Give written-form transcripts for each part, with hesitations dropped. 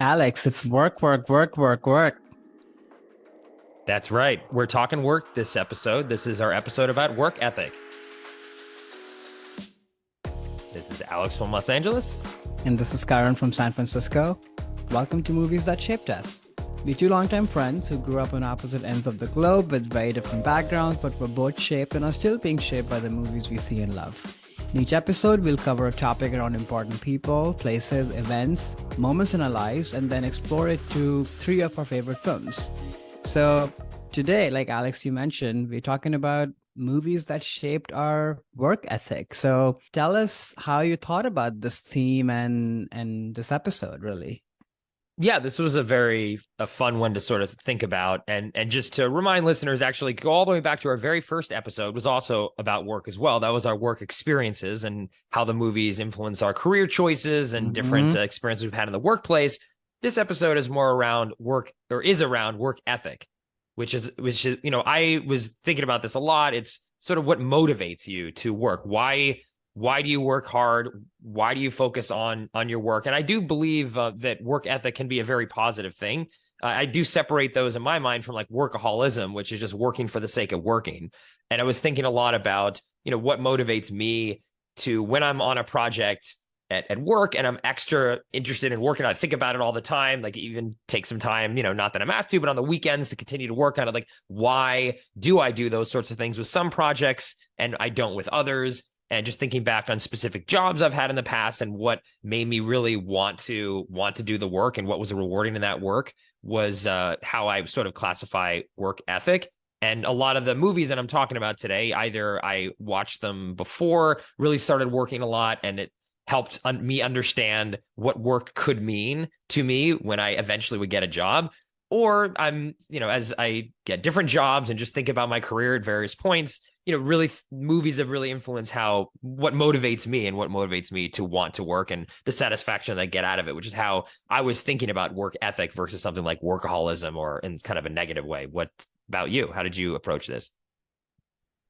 Alex, it's work, work, work, work, work. That's right. We're talking work this episode. This is our episode about work ethic. This is Alex from Los Angeles. And this is Karen from San Francisco. Welcome to Movies That Shaped Us. We're two longtime friends who grew up on opposite ends of the globe with very different backgrounds, but were both shaped and are still being shaped by the movies we see and love. In each episode, we'll cover a topic around important people, places, events, moments in our lives, and then explore it to three of our favorite films. So today, like Alex, you mentioned, we're talking about movies that shaped our work ethic. So tell us how you thought about this theme and this episode, really. Yeah, this was a fun one to sort of think about and just to remind listeners, actually go all the way back to our very first episode was also about work as well. That was our work experiences and how the movies influence our career choices and different Hmm. experiences we've had in the workplace. This episode is more around work or is around work ethic, which is I was thinking about this a lot. It's sort of what motivates you to work. Why do you work hard? Why do you focus on your work? And I do believe that work ethic can be a very positive thing. I do separate those in my mind from like workaholism, which is just working for the sake of working. And I was thinking a lot about, what motivates me to when I'm on a project at work and I'm extra interested in working. I think about it all the time, like even take some time, not that I'm asked to, but on the weekends to continue to work on it. Like, why do I do those sorts of things with some projects and I don't with others? And just thinking back on specific jobs I've had in the past and what made me really want to do the work and what was rewarding in that work was how I sort of classify work ethic. And a lot of the movies that I'm talking about today, either I watched them before, really started working a lot, and it helped me understand what work could mean to me when I eventually would get a job. Or as I get different jobs and just think about my career at various points, really movies have really influenced how what motivates me and what motivates me to want to work and the satisfaction that I get out of it, which is how I was thinking about work ethic versus something like workaholism or in kind of a negative way. What about you? How did you approach this?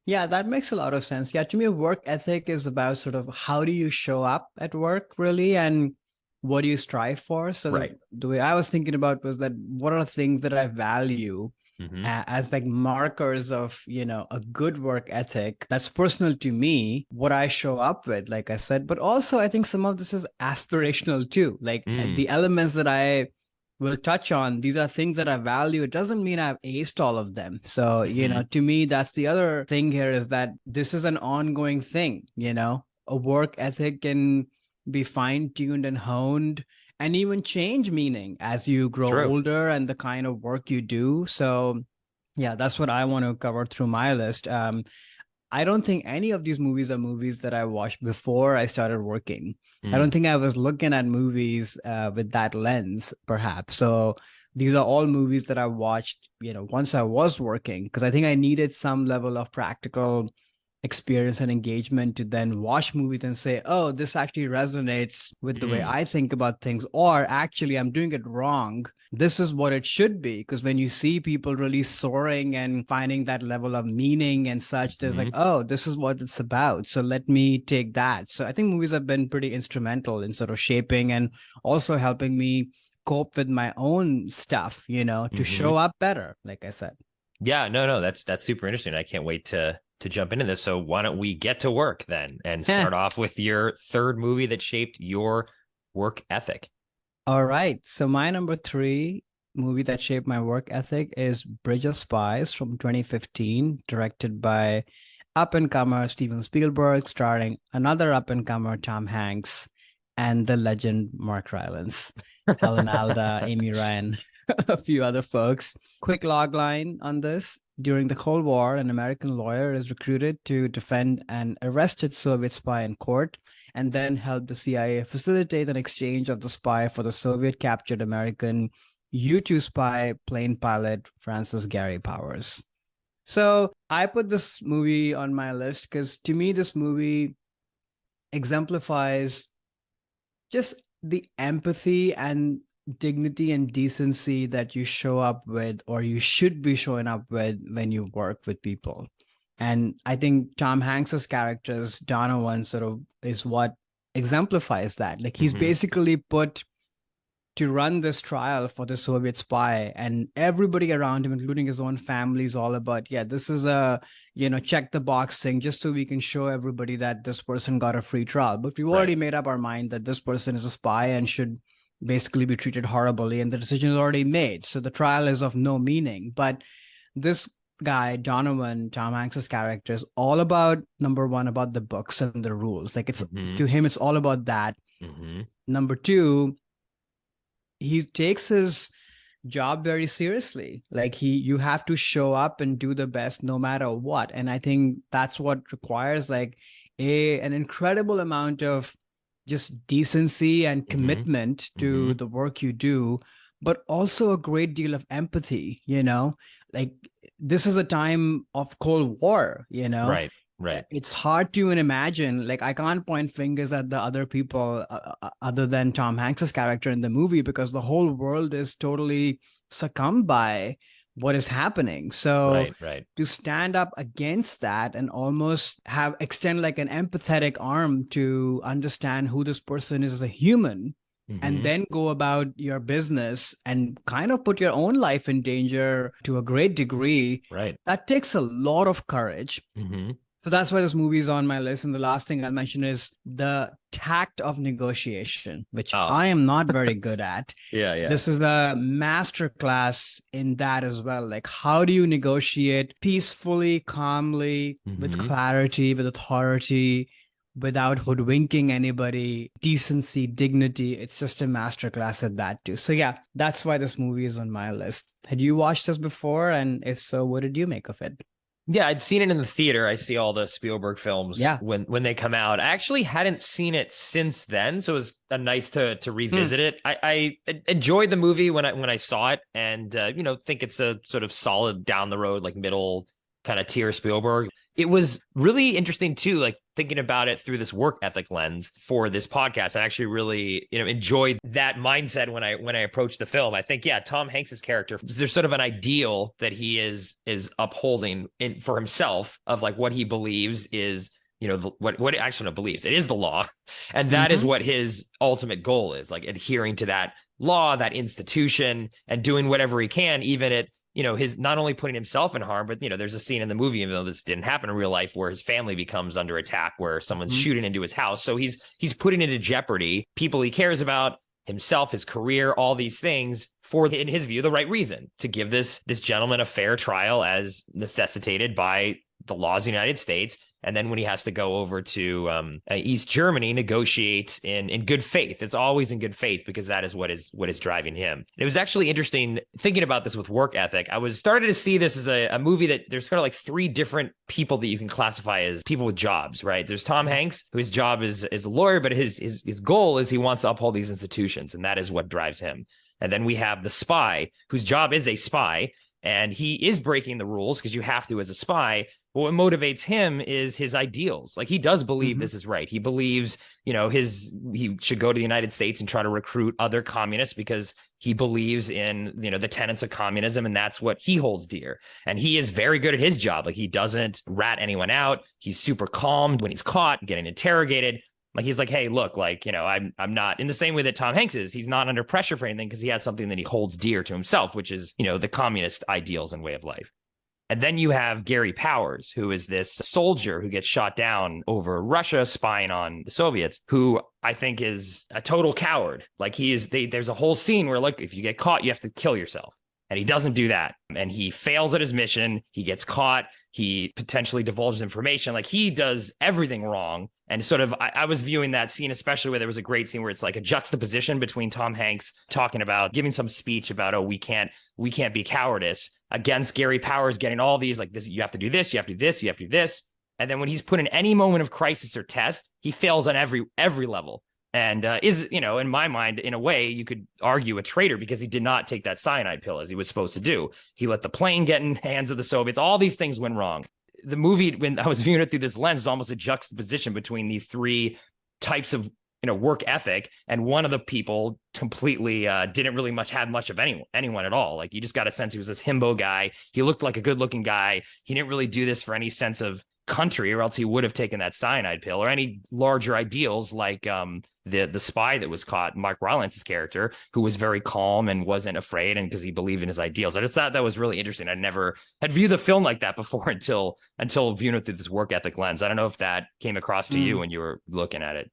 Yeah, that makes a lot of sense. Yeah, to me, work ethic is about sort of how do you show up at work, really, and what do you strive for? So Right. the way I was thinking about was that what are the things that I value Mm-hmm. as like markers of, a good work ethic that's personal to me, what I show up with, like I said. But also, I think some of this is aspirational too. Like Mm, the elements that I will touch on, these are things that I value. It doesn't mean I've aced all of them. So, mm-hmm. to me, that's the other thing here is that this is an ongoing thing, a work ethic can be fine tuned and honed and even change meaning as you grow True. older and the kind of work you do. So, yeah, that's what I want to cover through my list. I don't think any of these movies are movies that I watched before I started working. I Mm, don't think I was looking at movies with that lens, perhaps. So these are all movies that I watched, once I was working, because I think I needed some level of practical experience and engagement to then watch movies and say, oh, this actually resonates with the way mm, I think about things, or actually, I'm doing it wrong. This is what it should be. Because when you see people really soaring and finding that level of meaning and such, there's like, mm-hmm. oh, this is what it's about. So let me take that. So I think movies have been pretty instrumental in sort of shaping and also helping me cope with my own stuff, to Mm-hmm. show up better, like I said. Yeah, no, that's super interesting. I can't wait to jump into this. So why don't we get to work then and start off with your third movie that shaped your work ethic? All right. So my number three movie that shaped my work ethic is Bridge of Spies from 2015, directed by up and comer Steven Spielberg, starring another up and comer Tom Hanks and the legend Mark Rylance, Ellen Alda, Amy Ryan, a few other folks. Quick log line on this. During the Cold War, an American lawyer is recruited to defend an arrested Soviet spy in court and then help the CIA facilitate an exchange of the spy for the Soviet captured American U-2 spy plane pilot Francis Gary Powers. So I put this movie on my list because to me, this movie exemplifies just the empathy and dignity and decency that you show up with or you should be showing up with when you work with people. And I think Tom Hanks's character's Donovan sort of is what exemplifies that. Like he's Mm-hmm. basically put to run this trial for the Soviet spy, and everybody around him, including his own family, is all about, yeah, this is a, check the box thing just so we can show everybody that this person got a free trial. But we've already made up our mind that this person is a spy and should basically be treated horribly, and the decision is already made. So the trial is of no meaning. But this guy, Donovan, Tom Hanks's character, is all about, number one, about the books and the rules. Like, it's to him, it's all about that. Number two, he takes his job very seriously. Like, you have to show up and do the best no matter what. And I think that's what requires like an incredible amount of just decency and commitment to the work you do, but also a great deal of empathy. Like, this is a time of Cold War. Right. It's hard to even imagine. Like, I can't point fingers at the other people other than Tom Hanks's character in the movie, because the whole world is totally succumbed by what is happening. So to stand up against that and almost extend like an empathetic arm to understand who this person is as a human, and then go about your business and kind of put your own life in danger to a great degree, that takes a lot of courage. So that's why this movie is on my list. And the last thing I'll mention is the tact of negotiation, which I am not very good at. This is a masterclass in that as well. Like, how do you negotiate peacefully, calmly, with clarity, with authority, without hoodwinking anybody, decency, dignity? It's just a masterclass at that too. So yeah, that's why this movie is on my list. Had you watched this before? And if so, what did you make of it? Yeah, I'd seen it in the theater. I see all the Spielberg films when they come out. I actually hadn't seen it since then, so it was nice to revisit it. I enjoyed the movie when I saw it, and think it's a sort of solid down the road, like middle kind of tier Spielberg. It was really interesting too, like thinking about it through this work ethic lens for this podcast. I actually really, enjoyed that mindset when I approached the film. I think, Tom Hanks's character, there's sort of an ideal that he is upholding for himself of like what he believes is, what he actually believes. It is the law. And that is what his ultimate goal is, like adhering to that law, that institution, and doing whatever he can, even at his not only putting himself in harm, but there's a scene in the movie, even though this didn't happen in real life, where his family becomes under attack, where someone's shooting into his house. So he's putting into jeopardy people he cares about, himself, his career, all these things for, in his view, the right reason, to give this gentleman a fair trial as necessitated by the laws of the United States. And then when he has to go over to East Germany, negotiate in good faith. It's always in good faith, because that is what is driving him. It was actually interesting thinking about this with work ethic. I was started to see this as a movie that there's kind of like three different people that you can classify as people with jobs, right? There's Tom Hanks, whose job is a lawyer, but his goal is he wants to uphold these institutions, and that is what drives him. And then we have the spy, whose job is a spy, and he is breaking the rules because you have to as a spy. But what motivates him is his ideals. Like, he does believe this is right. He believes, he should go to the United States and try to recruit other communists because he believes in, the tenets of communism, and that's what he holds dear. And he is very good at his job. Like, he doesn't rat anyone out. He's super calm when he's caught getting interrogated. Like, he's like, hey, look, like, I'm not, in the same way that Tom Hanks is, he's not under pressure for anything because he has something that he holds dear to himself, which is, the communist ideals and way of life. And then you have Gary Powers, who is this soldier who gets shot down over Russia spying on the Soviets, who I think is a total coward. Like, there's a whole scene where, like, if you get caught, you have to kill yourself. And he doesn't do that. And he fails at his mission. He gets caught. He potentially divulges information. Like, he does everything wrong. And sort of, I was viewing that scene, especially where there was a great scene where it's like a juxtaposition between Tom Hanks talking about giving some speech about, we can't be cowardice, against Gary Powers getting all these, like, this, you have to do this, you have to do this, you have to do this. And then when he's put in any moment of crisis or test, he fails on every level. And is, in my mind, in a way, you could argue a traitor, because he did not take that cyanide pill as he was supposed to do. He let the plane get in hands of the Soviets. All these things went wrong. The movie, when I was viewing it through this lens, was almost a juxtaposition between these three types of work ethic, and one of the people completely didn't really have much of anyone at all. Like, you just got a sense he was this himbo guy. He looked like a good looking guy. He didn't really do this for any sense of country, or else he would have taken that cyanide pill, or any larger ideals like the spy that was caught, Mark Rylance's character, who was very calm and wasn't afraid, and because he believed in his ideals. I just thought that was really interesting. I never had viewed the film like that before until viewing it through this work ethic lens. I don't know if that came across to you when you were looking at it.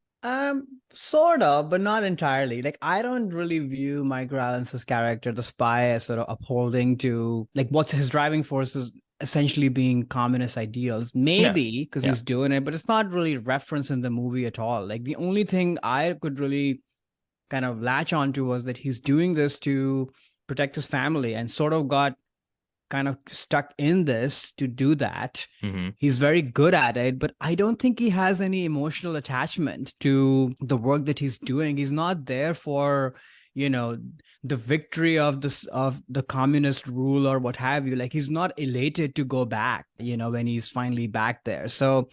Sort of, but not entirely. Like, I don't really view Mike Rylance's character, the spy, as sort of upholding to like what's his driving force is essentially being communist ideals. Maybe because he's doing it, but it's not really referenced in the movie at all. Like, the only thing I could really kind of latch onto was that he's doing this to protect his family, and sort of got kind of stuck in this to do that. He's very good at it, but I don't think he has any emotional attachment to the work that he's doing. He's not there for, you know, the victory of the communist rule or what have you. Like, he's not elated to go back, you know, when he's finally back there. So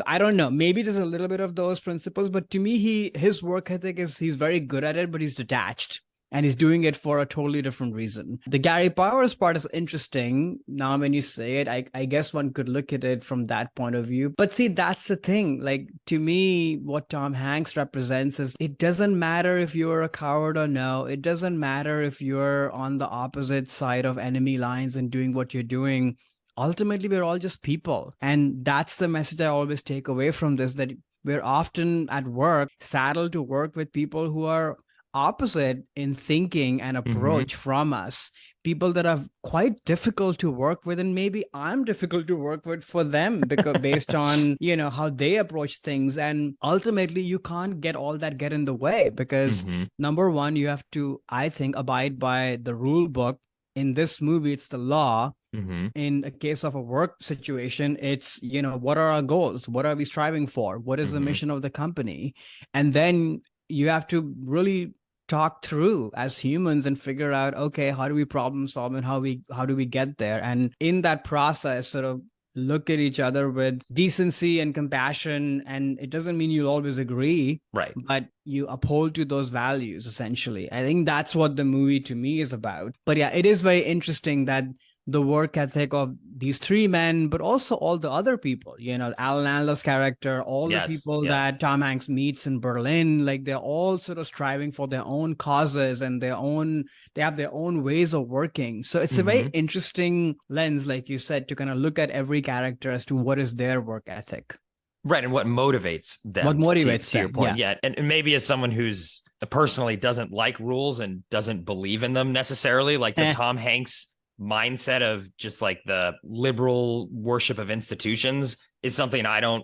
I don't know, maybe there's a little bit of those principles, but to me, his work ethic is, he's very good at it, but he's detached. And he's doing it for a totally different reason. The Gary Powers part is interesting. Now, when you say it, I guess one could look at it from that point of view. But see, that's the thing. Like, to me, what Tom Hanks represents is, it doesn't matter if you're a coward or no. It doesn't matter if you're on the opposite side of enemy lines and doing what you're doing. Ultimately, we're all just people. And that's the message I always take away from this, that we're often at work saddled to work with people who are opposite in thinking and approach from us, people that are quite difficult to work with, and maybe I'm difficult to work with for them, because based on, you know, how they approach things. And ultimately, you can't get in the way, because number one, you have to, I think, abide by the rule book. In this movie, it's the law. In a case of a work situation, it's, you know, what are our goals? What are we striving for? What is the mission of the company? And then you have to really talk through as humans and figure out, okay, how do we problem solve, and how do we get there? And in that process, sort of look at each other with decency and compassion. And it doesn't mean you'll always agree, right, but you uphold to those values. Essentially, I think that's what the movie to me is about. But yeah, it is very interesting that the work ethic of these three men, but also all the other people, you know, Alan Alda's character, all the people that Tom Hanks meets in Berlin, like, they're all sort of striving for their own causes and they have their own ways of working. So it's a very interesting lens, like you said, to kind of look at every character as to what is their work ethic. Right. And what motivates them. To your point. Yeah. And maybe as someone who's personally doesn't like rules and doesn't believe in them necessarily, like the Tom Hanks mindset of just like the liberal worship of institutions is something I don't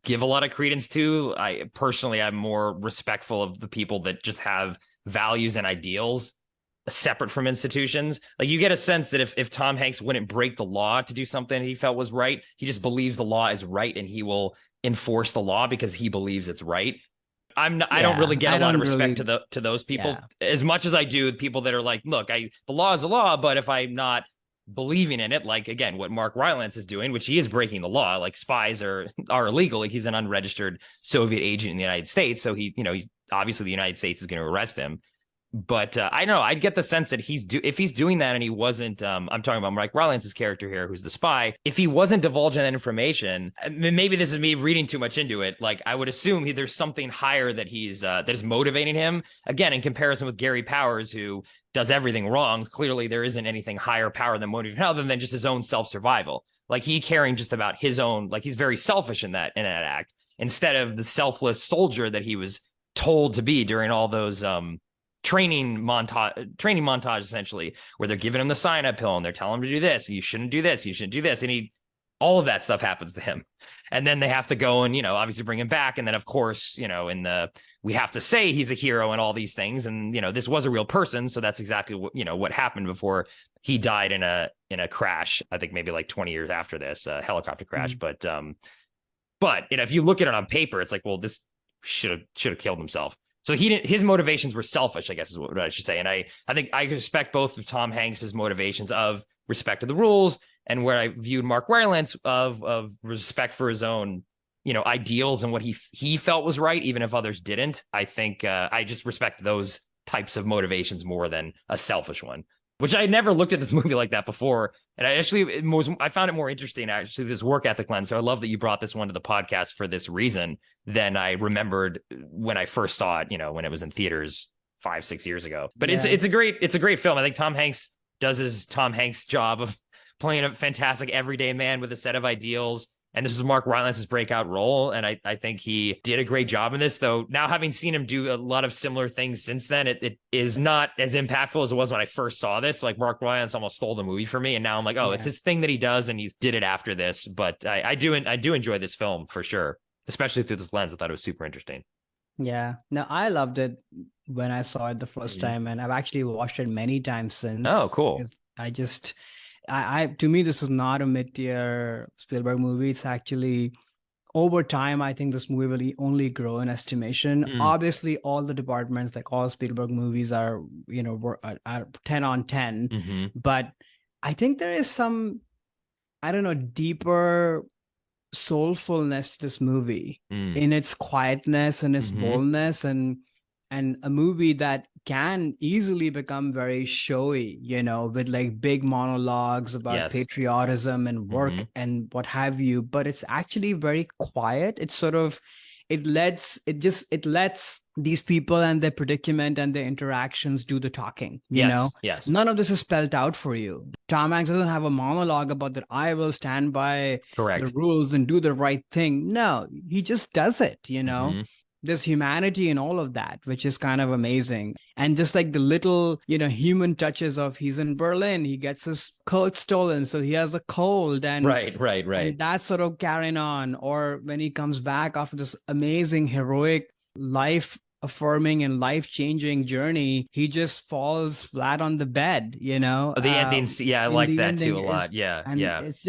give a lot of credence to. I'm more respectful of the people that just have values and ideals separate from institutions. Like, you get a sense that if Tom Hanks wouldn't break the law to do something he felt was right, he just believes the law is right and he will enforce the law because he believes it's right. I don't really get a lot of respect to those people as much as I do people that are like, look, the law is the law, but if I'm not believing in it, like, again, what Mark Rylance is doing, which he is breaking the law, like, spies are illegal. Like, he's an unregistered Soviet agent in the United States. So he's obviously the United States is going to arrest him. But I know I'd get the sense that if he's doing that and he wasn't, I'm talking about Mike Rylance's character here, who's the spy. If he wasn't divulging that information, maybe this is me reading too much into it. Like, I would assume there's something higher that that is motivating him. Again, in comparison with Gary Powers, who does everything wrong. Clearly, there isn't anything higher power than motivating him other than just his own self-survival. Like, he caring just about his own. Like, he's very selfish in that act, instead of the selfless soldier that he was told to be during all those training montage essentially, where they're giving him the cyanide pill and they're telling him to do this, you shouldn't do this, and all of that stuff happens to him, and then they have to go and obviously bring him back, and then of course we have to say he's a hero and all these things, and this was a real person, so that's exactly what happened before he died in a crash. I think maybe like 20 years after this helicopter crash. But if you look at it on paper, it's like, well, this should have killed himself. So his motivations were selfish, I guess is what I should say. And I think I respect both of Tom Hanks's motivations of respect to the rules, and where I viewed Mark Rylance of respect for his own, ideals and what he felt was right, even if others didn't. I think I just respect those types of motivations more than a selfish one. which I never looked at this movie like that before. And I found it more interesting, actually, this work ethic lens. So I love that you brought this one to the podcast for this reason than I remembered when I first saw it, when it was in theaters 5-6 years ago. But it's a great film. I think Tom Hanks does his Tom Hanks job of playing a fantastic everyday man with a set of ideals. And this is Mark Rylance's breakout role. And I think he did a great job in this, though. Now, having seen him do a lot of similar things since then, it is not as impactful as it was when I first saw this. Like, Mark Rylance almost stole the movie for me. And now I'm like, oh, it's his thing that he does. And he did it after this. But I do enjoy this film for sure, especially through this lens. I thought it was super interesting. Yeah. No, I loved it when I saw it the first time. And I've actually watched it many times since. Oh, cool. To me, this is not a mid-tier Spielberg movie. It's actually, over time, I think this movie will only grow in estimation. Obviously, all the departments, like all Spielberg movies, are 10 on 10. But I think there is some, I don't know, deeper soulfulness to this movie in its quietness and its boldness, and a movie that can easily become very showy, with like big monologues about patriotism and work and what have you. But it's actually very quiet. It's sort of, it lets these people and their predicament and their interactions do the talking. Yes. None of this is spelled out for you. Tom Hanks doesn't have a monologue about that. I will stand by the rules and do the right thing. No, he just does it. There's humanity in all of that, which is kind of amazing. And just like the little, human touches of, he's in Berlin, he gets his coat stolen, so he has a cold. And right. And that's sort of carrying on. Or when he comes back after this amazing, heroic, life-affirming and life-changing journey, he just falls flat on the bed, The ending, I like that too a lot. It's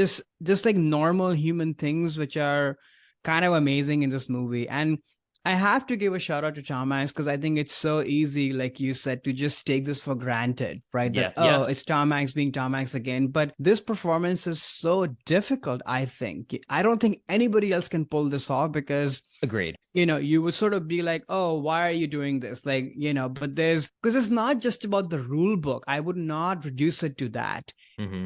just like normal human things, which are kind of amazing in this movie. And I have to give a shout out to Tom Hanks, because I think it's so easy, like you said, to just take this for granted, right? It's Tom Hanks being Tom Hanks again. But this performance is so difficult, I think. I don't think anybody else can pull this off, because agreed. You would sort of be like, oh, why are you doing this? Like, but because it's not just about the rule book. I would not reduce it to that.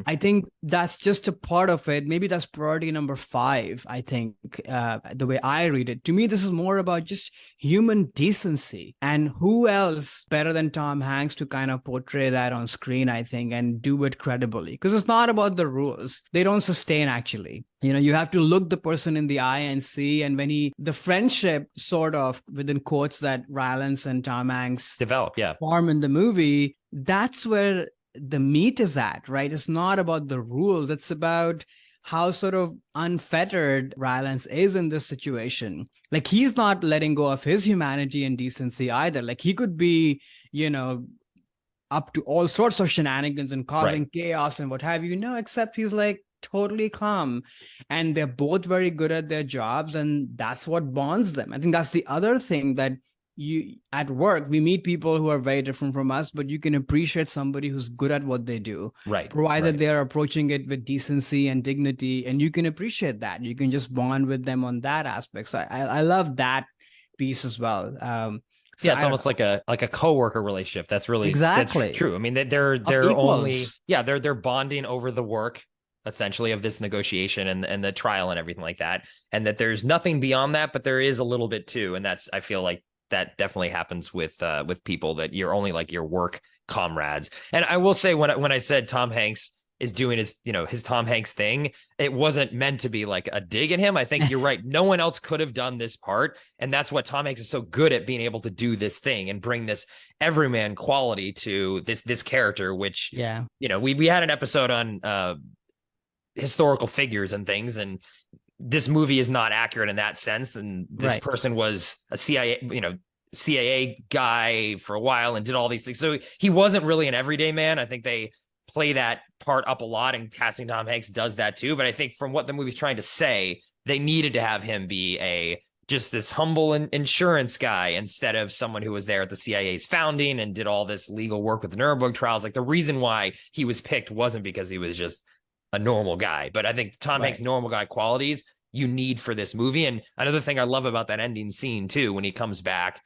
I think that's just a part of it. Maybe that's priority number 5, I think, the way I read it. To me, this is more about just human decency. And who else better than Tom Hanks to kind of portray that on screen, I think, and do it credibly? Because it's not about the rules. They don't sustain, actually. You have to look the person in the eye and see. And when the friendship, sort of, within quotes, that Rylance and Tom Hanks develop, form in the movie, that's where the meat is at, right? It's not about the rules. It's about how sort of unfettered Rylance is in this situation. Like, he's not letting go of his humanity and decency either. Like, he could be, up to all sorts of shenanigans and causing chaos and what have you. No, except he's like totally calm, and they're both very good at their jobs, and that's what bonds them. I think that's the other thing, that at work, we meet people who are very different from us, but you can appreciate somebody who's good at what they do, provided they're approaching it with decency and dignity, and you can appreciate that. You can just bond with them on that aspect. So I love that piece as well. It's almost like a coworker relationship. That's really that's true. I mean, they're only they're bonding over the work, essentially, of this negotiation and the trial and everything like that, and that there's nothing beyond that, but there is a little bit too. And that's, I feel like, that definitely happens with people, that you're only like your work comrades. And I will say, when I said Tom Hanks is doing his Tom Hanks thing, it wasn't meant to be like a dig at him. I think you're right. No one else could have done this part. And that's what Tom Hanks is so good at, being able to do this thing and bring this everyman quality to this character, which, we had an episode on historical figures and things, and this movie is not accurate in that sense. And this person was a CIA guy for a while and did all these things. So he wasn't really an everyday man. I think they play that part up a lot, and casting Tom Hanks does that too. But I think from what the movie's trying to say, they needed to have him be just this humble insurance guy, instead of someone who was there at the CIA's founding and did all this legal work with the Nuremberg trials. Like, the reason why he was picked wasn't because he was just a normal guy, but I think Tom Hanks' normal guy qualities you need for this movie. And another thing I love about that ending scene too, when he comes back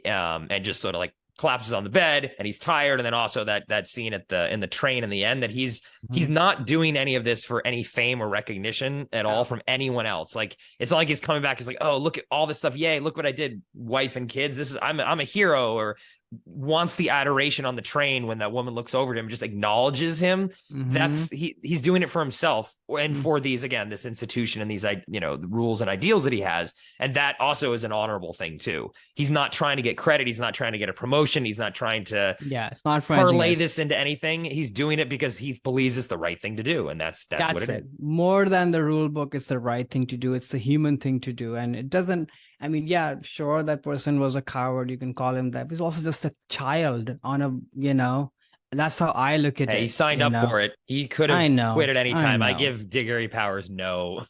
and just sort of like collapses on the bed and he's tired. And then also that scene in the train in the end, that he's not doing any of this for any fame or recognition at all from anyone else. Like, it's not like he's coming back. He's like, oh, look at all this stuff. Yay. Look what I did. Wife and kids. I'm a hero, or wants the adoration on the train when that woman looks over to him, just acknowledges him. That's he's doing it for himself and for these, again, this institution and these, the rules and ideals that he has. And that also is an honorable thing too. He's not trying to get credit. He's not trying to get a promotion. He's not trying to it's not parlay this into anything. He's doing it because he believes it's the right thing to do. And that's what it is. More than the rule book, it's the right thing to do. It's the human thing to do. And it doesn't, I mean, yeah, sure, that person was a coward. You can call him that. But he's also just a child on a, that's how I look at it. He signed up for it. He could have quit at any time. I give Gary Powers no.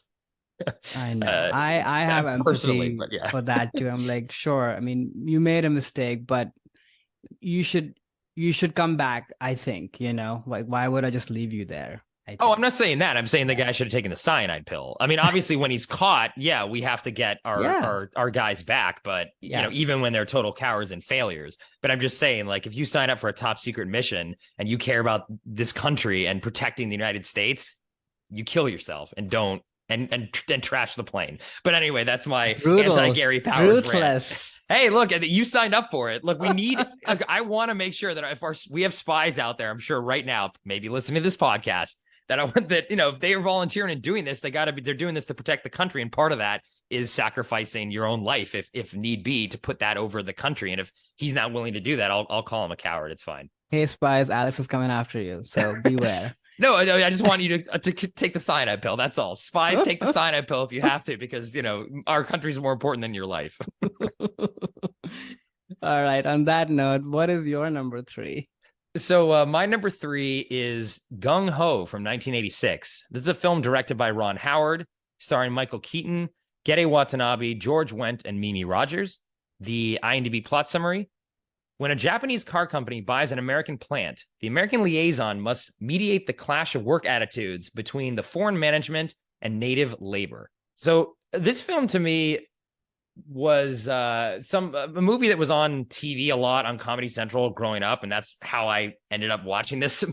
I know. I have empathy for that too. I'm like, sure. I mean, you made a mistake, but you should come back, I think, like, why would I just leave you there? I'm not saying that. I'm saying the guy should have taken the cyanide pill. I mean, obviously, when he's caught, we have to get our guys back. But even when they're total cowards and failures. But I'm just saying, like, if you sign up for a top secret mission and you care about this country and protecting the United States, you kill yourself and don't and trash the plane. But anyway, that's my anti-Gary Powers rant. Hey, look, you signed up for it. Look, we need. I want to make sure that if we have spies out there, I'm sure right now, maybe listening to this podcast, that I want that, if they are volunteering and doing this, they're doing this to protect the country. And part of that is sacrificing your own life if need be to put that over the country. And if he's not willing to do that, I'll call him a coward. It's fine. Hey, spies, Alex is coming after you. So beware. No, I just want you to take the cyanide pill. That's all. Spies, take the cyanide pill if you have to, because, our country's more important than your life. All right. On that note, what is your number 3? So my number 3 is Gung Ho from 1986. This is a film directed by Ron Howard, starring Michael Keaton, Gede Watanabe, George Wendt, and Mimi Rogers. The IMDb plot summary: when a Japanese car company buys an American plant, the American liaison must mediate the clash of work attitudes between the foreign management and native labor. So this film, to me, was a movie that was on TV a lot on Comedy Central growing up, and that's how I ended up watching this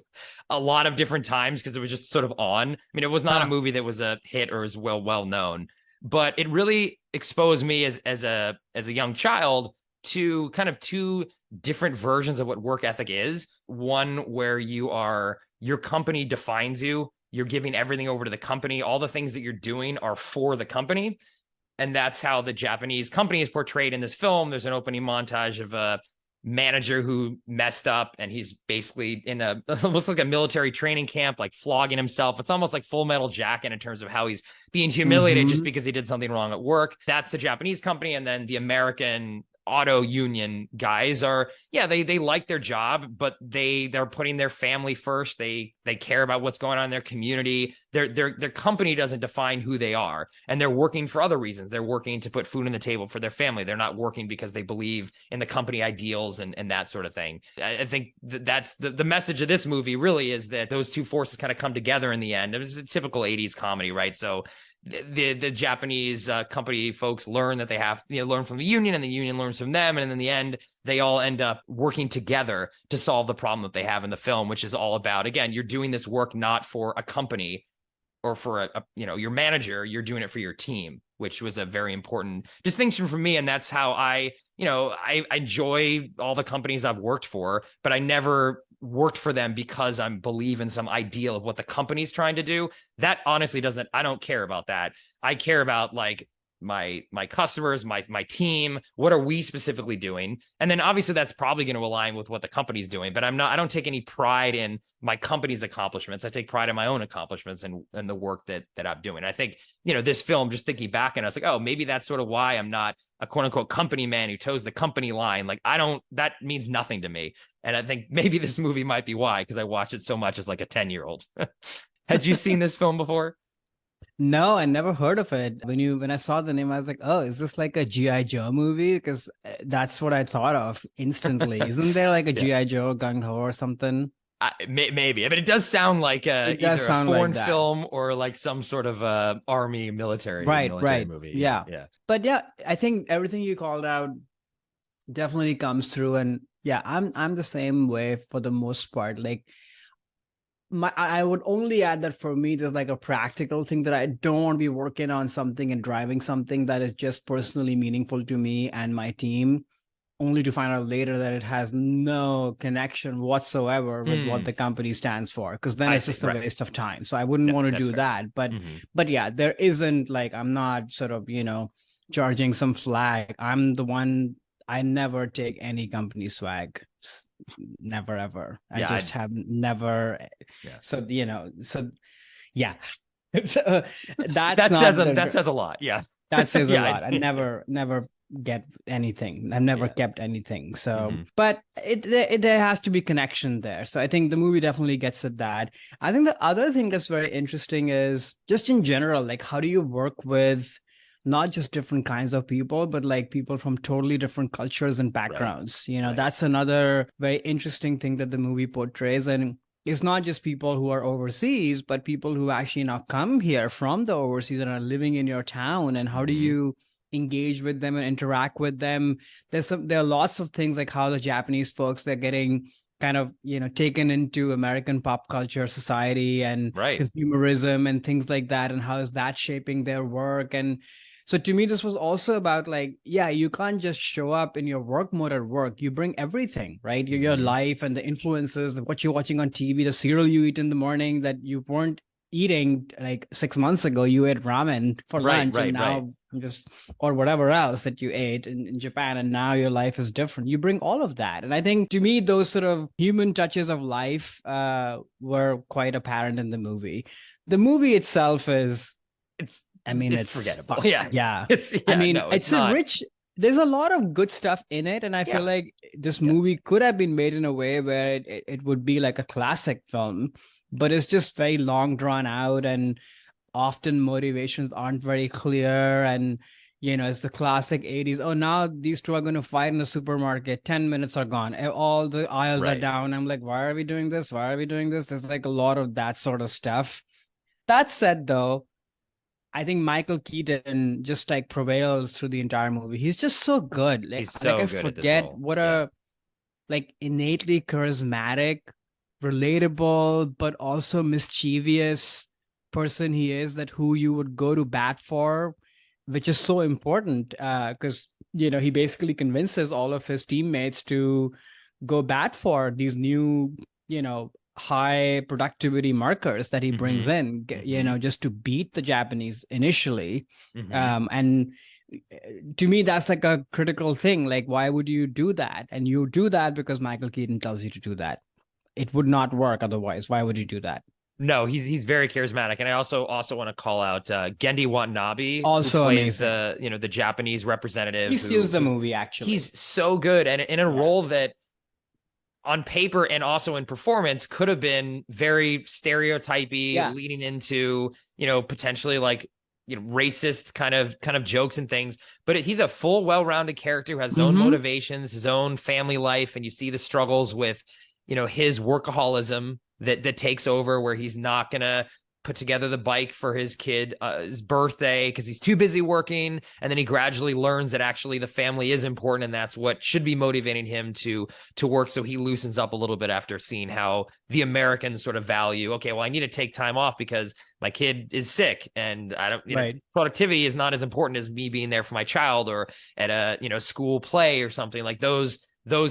a lot of different times, because it was just sort of on. I mean, it was not a movie that was a hit or as well known, but it really exposed me as a young child to kind of two different versions of what work ethic is. One where your company defines you, you're giving everything over to the company, all the things that you're doing are for the company. And that's how the Japanese company is portrayed in this film. There's an opening montage of a manager who messed up, and he's basically in almost like a military training camp, like flogging himself. It's almost like Full Metal Jacket in terms of how he's being humiliated just because he did something wrong at work. That's the Japanese company. And then the American auto union guys are, they like their job, but they're putting their family first. They care about what's going on in their community. Their company doesn't define who they are, and they're working for other reasons. They're working to put food on the table for their family. They're not working because they believe in the company ideals and that sort of thing. I think that's the message of this movie really, is that those two forces kind of come together in the end. It was a typical 80s comedy, right? So the Japanese company folks learn that they have learn from the union, and the union learns from them, and in the end they all end up working together to solve the problem that they have in the film, which is all about, again, you're doing this work not for a company or for your manager, you're doing it for your team, which was a very important distinction for me. And that's how I enjoy all the companies I've worked for, but I never worked for them because I believe in some ideal of what the company's trying to do. That honestly I don't care about that. I care about like my customers, my team. What are we specifically doing? And then obviously that's probably going to align with what the company's doing, but I don't take any pride in my company's accomplishments. I take pride in my own accomplishments and the work that I'm doing. I think, this film, just thinking back, and I was like, oh, maybe that's sort of why I'm not a quote unquote company man who toes the company line. Like, that means nothing to me. And I think maybe this movie might be why, because I watched it so much as like a 10-year-old. Had you seen this film before? No, I never heard of it. When I saw the name, I was like, oh, is this like a G.I. Joe movie? Because that's what I thought of instantly. Isn't there like a G.I. Joe, Gung Ho or something? Maybe. I mean, it does sound like either a foreign film or like some sort of army military movie. Yeah. But yeah, I think everything you called out definitely comes through. And Yeah, I'm the same way for the most part. Like I would only add that for me, there's like a practical thing that I don't want to be working on something and driving something that is just personally meaningful to me and my team, only to find out later that it has no connection whatsoever with what Hmm. the company stands for. Because then I it's see. just a Right. waste of time. So I wouldn't No, want to that's do fair. that. Hmm. But yeah, there isn't like I'm not sort of, charging some flag. I'm the one. I never take any company swag. Never ever. I Yeah. just have never. Yeah. So so yeah. So that's That says not that the says a lot. Yeah. that says a Yeah. lot. I never get anything. I've never Yeah. kept anything. So, Hmm. but it there has to be connection there. So I think the movie definitely gets at that. I think the other thing that's very interesting is just in general, like how do you work with not just different kinds of people, but like people from totally different cultures and Right. backgrounds. Right. That's another very interesting thing that the movie portrays. And it's not just people who are overseas, but people who actually now come here from the overseas and are living in your town. And how do Hmm. you engage with them and interact with them? There are lots of things like how the Japanese folks, they're getting kind of taken into American pop culture, society, and Right. consumerism and things like that, and how is that shaping their work. And so to me, this was also about like, yeah, you can't just show up in your work mode at work. You bring everything, right? Your Hmm. life and the influences of what you're watching on TV, the cereal you eat in the morning that you weren't eating like 6 months ago. You ate ramen for Right. lunch, and Right. Right. now just or whatever else that you ate in Japan, and now your life is different. You bring all of that. And I think to me, those sort of human touches of life were quite apparent in the movie. The movie itself is, It's I mean, it's it's forgettable. fun. Yeah. Yeah. It's I yeah. mean, No, it's it's a not. rich, there's a lot of good stuff in it. And I feel Yeah. like this Yeah. movie could have been made in a way where it would be like a classic film, but it's just very long drawn out, and often motivations aren't very clear. And, it's the classic 80s. Oh, now these two are going to fight in the supermarket. 10 minutes are gone. All the aisles are Right. down. I'm like, why are we doing this? Why are we doing this? There's like a lot of that sort of stuff. That said, though, I think Michael Keaton just like prevails through the entire movie. He's just so good. Like He's like so I good at this forget role. what Yeah. a like innately charismatic, relatable, but also mischievous person he is, that who you would go to bat for, which is so important because he basically convinces all of his teammates to go bat for these new, high productivity markers that he brings Hmm. in, Hmm. just to beat the Japanese initially. Hmm. And to me, that's like a critical thing. Like, why would you do that? And you do that because Michael Keaton tells you to do that. It would not work otherwise. Why would you do that? No, he's very charismatic, and I also want to call out Gendy Watanabe, who Also plays amazing. the Japanese representative, He steals the who's movie, actually. he's so good, and in a Yeah. role that on paper and also in performance could have been very stereotypy, Yeah. leading into potentially like racist kind of jokes and things. But he's a full, well-rounded character who has his own Mm-hmm. motivations, his own family life, and you see the struggles with his workaholism that takes over, where he's not gonna put together the bike for his kid his birthday because he's too busy working, and then he gradually learns that actually the family is important, and that's what should be motivating him to work. So he loosens up a little bit after seeing how the Americans sort of value, okay, well, I need to take time off because my kid is sick, and I don't, Right. productivity is not as important as me being there for my child, or at a school play or something like those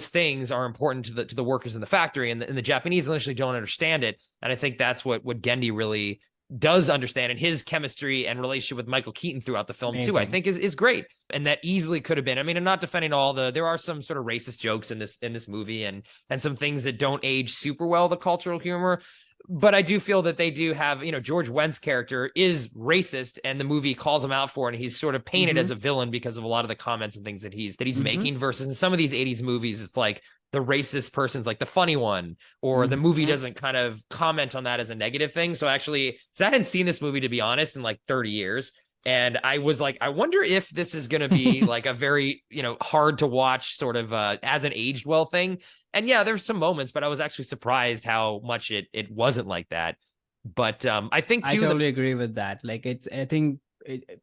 things are important to the workers in the factory, and the Japanese initially don't understand it. And I think that's what Gendy really does understand, and his chemistry and relationship with Michael Keaton throughout the film too, I Amazing. think is great. And that easily could have been, I mean, I'm not defending there are some sort of racist jokes in this movie, and some things that don't age super well, the cultural humor. But I do feel that they do have, George Wendt's character is racist, and the movie calls him out for it, and he's sort of painted Mm-hmm. as a villain because of a lot of the comments and things that he's Mm-hmm. making. Versus in some of these '80s movies, it's like the racist person's like the funny one, or the movie Mm-hmm. doesn't kind of comment on that as a negative thing. So actually, I hadn't seen this movie, to be honest, in like 30 years. And I was like, I wonder if this is going to be like a very, hard to watch sort of as an aged well thing. And yeah, there's some moments, but I was actually surprised how much it wasn't like that. But I think I too, totally agree with that. Like I think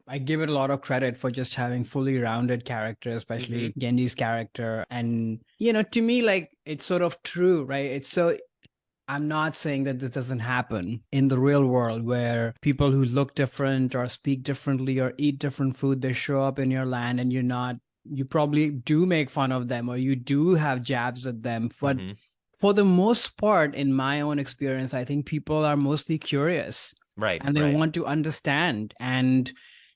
I give it a lot of credit for just having fully rounded characters, especially Genji's character. And, to me, like, it's sort of true, right? I'm not saying that this doesn't happen in the real world where people who look different or speak differently or eat different food, they show up in your land and you probably do make fun of them or you do have jabs at them. But for the most part, in my own experience, I think people are mostly curious. Right. And they want to understand. And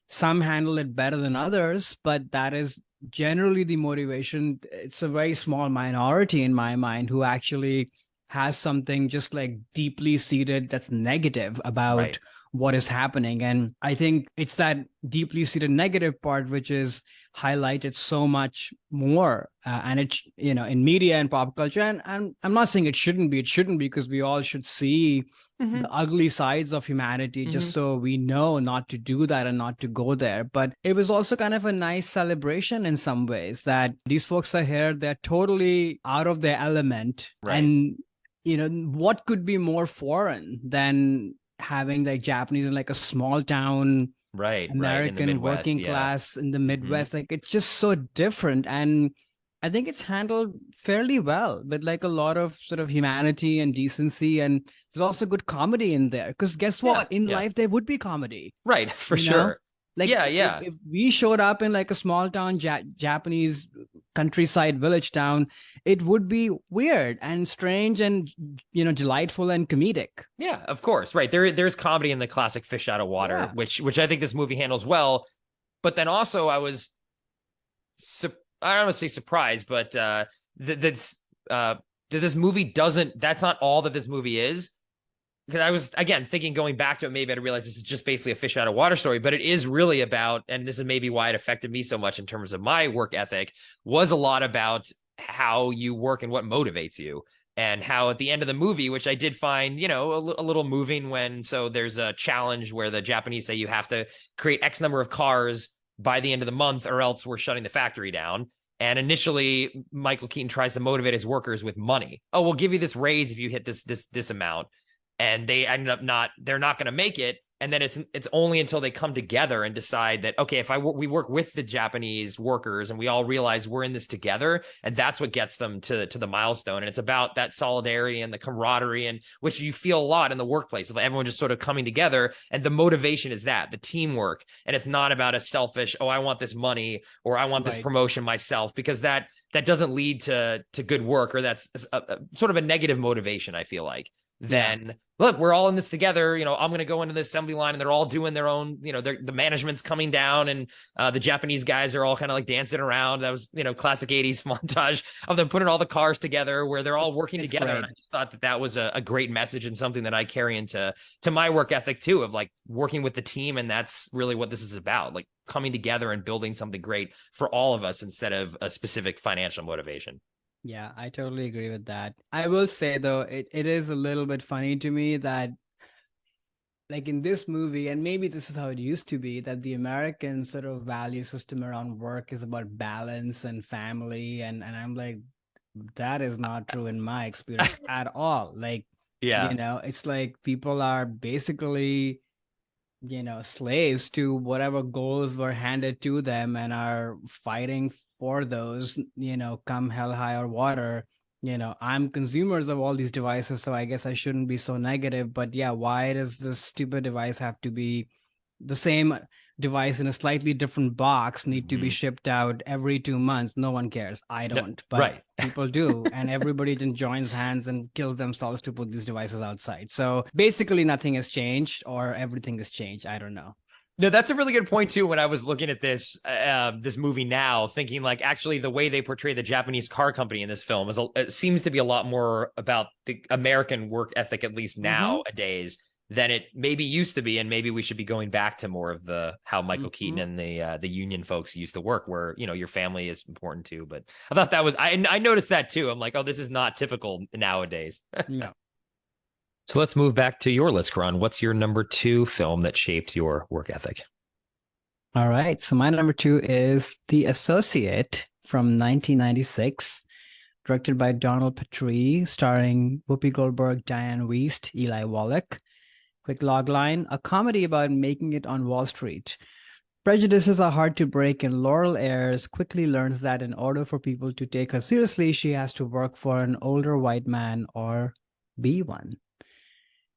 some handle it better than others, but that is generally the motivation. It's a very small minority in my mind who actually has something just like deeply seated that's negative about what is happening. And I think it's that deeply seated negative part which is highlighted so much more, and it's in media and pop culture. And I'm not saying it shouldn't be because we all should see the ugly sides of humanity, just so we know not to do that and not to go there. But it was also kind of a nice celebration in some ways that these folks are here, they're totally out of their element. And what could be more foreign than having like Japanese in like a small town, American working class in the Midwest? Like, it's just so different. And I think it's handled fairly well with like a lot of sort of humanity and decency. And there's also good comedy in there. Because guess what? In life, there would be comedy. Right, for sure. Like, if we showed up in like a small town Japanese countryside village town, it would be weird and strange and delightful and comedic. Yeah, of course. Right. There's comedy in the classic fish out of water, which I think this movie handles well. But then also I was I don't want to say surprised, but that this movie doesn't, that's not all that this movie is. Because I was, again, thinking going back to it, maybe I'd realize this is just basically a fish out of water story, but it is really about, and this is maybe why it affected me so much in terms of my work ethic, was a lot about how you work and what motivates you. And how at the end of the movie, which I did find, a little moving so there's a challenge where the Japanese say you have to create X number of cars by the end of the month or else we're shutting the factory down. And initially, Michael Keaton tries to motivate his workers with money. Oh, we'll give you this raise if you hit this amount. And they ended up they're not going to make it. And then it's only until they come together and decide that, okay, if we work with the Japanese workers and we all realize we're in this together, and that's what gets them to the milestone. And it's about that solidarity and the camaraderie, and which you feel a lot in the workplace, of everyone just sort of coming together. And the motivation is the teamwork. And it's not about a selfish, oh, I want this money or I want this promotion myself, because that doesn't lead to good work, or that's sort of a negative motivation, I feel like. Then look, we're all in this together. I'm going to go into the assembly line and they're all doing their own, the management's coming down and the Japanese guys are all kind of like dancing around. That was, classic 80s montage of them putting all the cars together where they're all working together. Great. And I just thought that was a great message and something that I carry into my work ethic too, of like working with the team. And that's really what this is about, like coming together and building something great for all of us instead of a specific financial motivation. Yeah, I totally agree with that. I will say, though, it is a little bit funny to me that, like in this movie, and maybe this is how it used to be, that the American sort of value system around work is about balance and family. And I'm like, that is not true in my experience at all. Like, it's like people are basically, slaves to whatever goals were handed to them and are fighting for those, come hell high or water. I'm consumers of all these devices, so I guess I shouldn't be so negative. But yeah, why does this stupid device have to be the same device in a slightly different box, need to be shipped out every 2 months? No one cares. I don't, but people do. And everybody then joins hands and kills themselves to put these devices outside. So basically nothing has changed, or everything has changed. I don't know. No, that's a really good point too. When I was looking at this movie now, thinking like actually the way they portray the Japanese car company in this film it seems to be a lot more about the American work ethic, at least nowadays, than it maybe used to be. And maybe we should be going back to more of how Michael Keaton and the union folks used to work, where your family is important too. But I thought that was I noticed that too. I'm like, oh, this is not typical nowadays. No. So let's move back to your list, Karan. What's your number 2 film that shaped your work ethic? All right. So my number 2 is The Associate from 1996, directed by Donald Petrie, starring Whoopi Goldberg, Diane Wiest, Eli Wallach. Quick log line, a comedy about making it on Wall Street. Prejudices are hard to break, and Laurel Ayres quickly learns that in order for people to take her seriously, she has to work for an older white man or be one.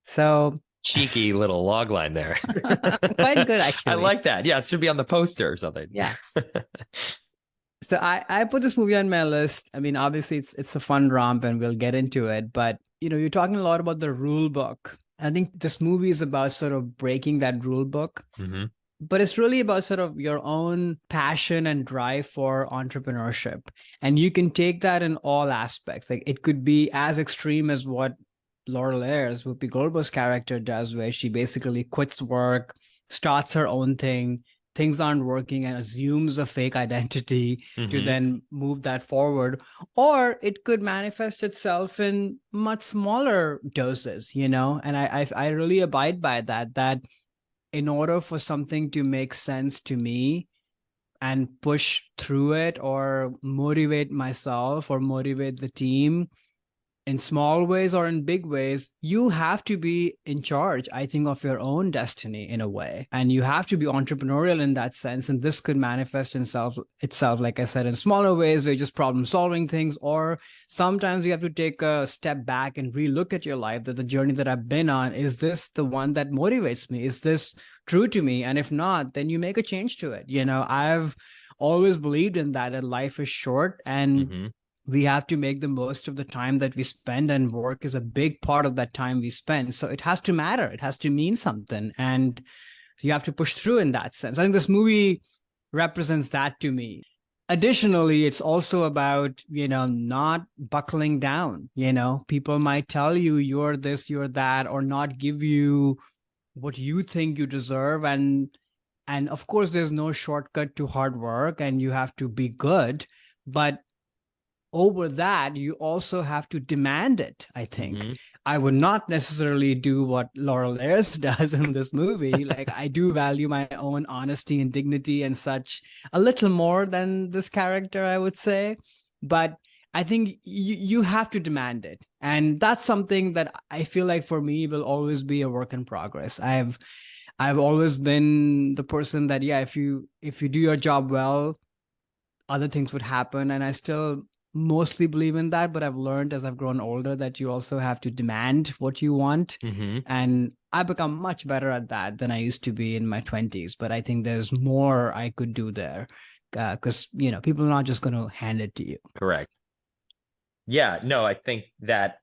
So Cheeky little log line there. quite good, I actually. like that. Yeah, it should be on the poster or something. Yeah. So I put this movie on my list. I mean, obviously it's a fun romp and we'll get into it, but you're talking a lot about the rule book. I think this movie is about sort of breaking that rule book. Mm-hmm. But it's really about sort of your own passion and drive for entrepreneurship. And you can take that in all aspects. Like it could be as extreme as what Laurel Ayres, Whoopi Goldberg's character, does, where she basically quits work, starts her own thing, things aren't working, and assumes a fake identity to then move that forward. Or it could manifest itself in much smaller doses, and I really abide by that in order for something to make sense to me and push through it or motivate myself or motivate the team in small ways or in big ways, you have to be in charge, I think, of your own destiny in a way. And you have to be entrepreneurial in that sense. And this could manifest itself, like I said, in smaller ways where you're just problem solving things, or sometimes you have to take a step back and relook at your life, that the journey that I've been on, is this the one that motivates me? Is this true to me? And if not, then you make a change to it. I've always believed in that life is short, and we have to make the most of the time that we spend, and work is a big part of that time we spend. So it has to matter. It has to mean something. And you have to push through in that sense. I think this movie represents that to me. Additionally, it's also about, not buckling down. People might tell you you're this, you're that, or not give you what you think you deserve. And of course, there's no shortcut to hard work, and you have to be good. But over that, you also have to demand it, I think. I would not necessarily do what Laurel Ayres does in this movie. Like, I do value my own honesty and dignity and such a little more than this character, I would say. But I think you have to demand it. And that's something that I feel like for me will always be a work in progress. I've always been the person that, yeah, if you do your job well, other things would happen. And I still mostly believe in that, but I've learned as I've grown older that you also have to demand what you want. And I've become much better at that than I used to be in my 20s. But I think there's more I could do there, because people are not just going to hand it to you. Correct. Yeah, no, I think that,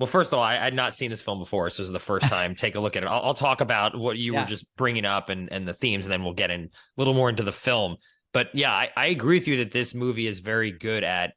well, first of all, I had not seen this film before, so this is the first time. Take a look at it. I'll talk about what you were just bringing up and the themes, and then we'll get in a little more into the film. But yeah, I agree with you that this movie is very good at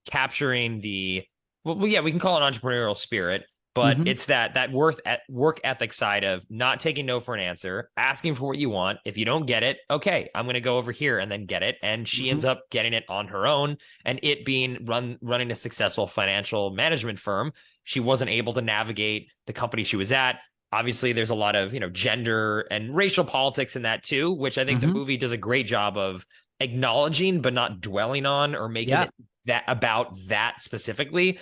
capturing the, well, yeah, we can call it entrepreneurial spirit, but it's that work ethic side of not taking no for an answer, asking for what you want. If you don't get it, okay, I'm going to go over here and then get it. And she ends up getting it on her own, and it being running a successful financial management firm. She wasn't able to navigate the company she was at. Obviously, there's a lot of, gender and racial politics in that too, which I think the movie does a great job of acknowledging, but not dwelling on or making it that about that specifically.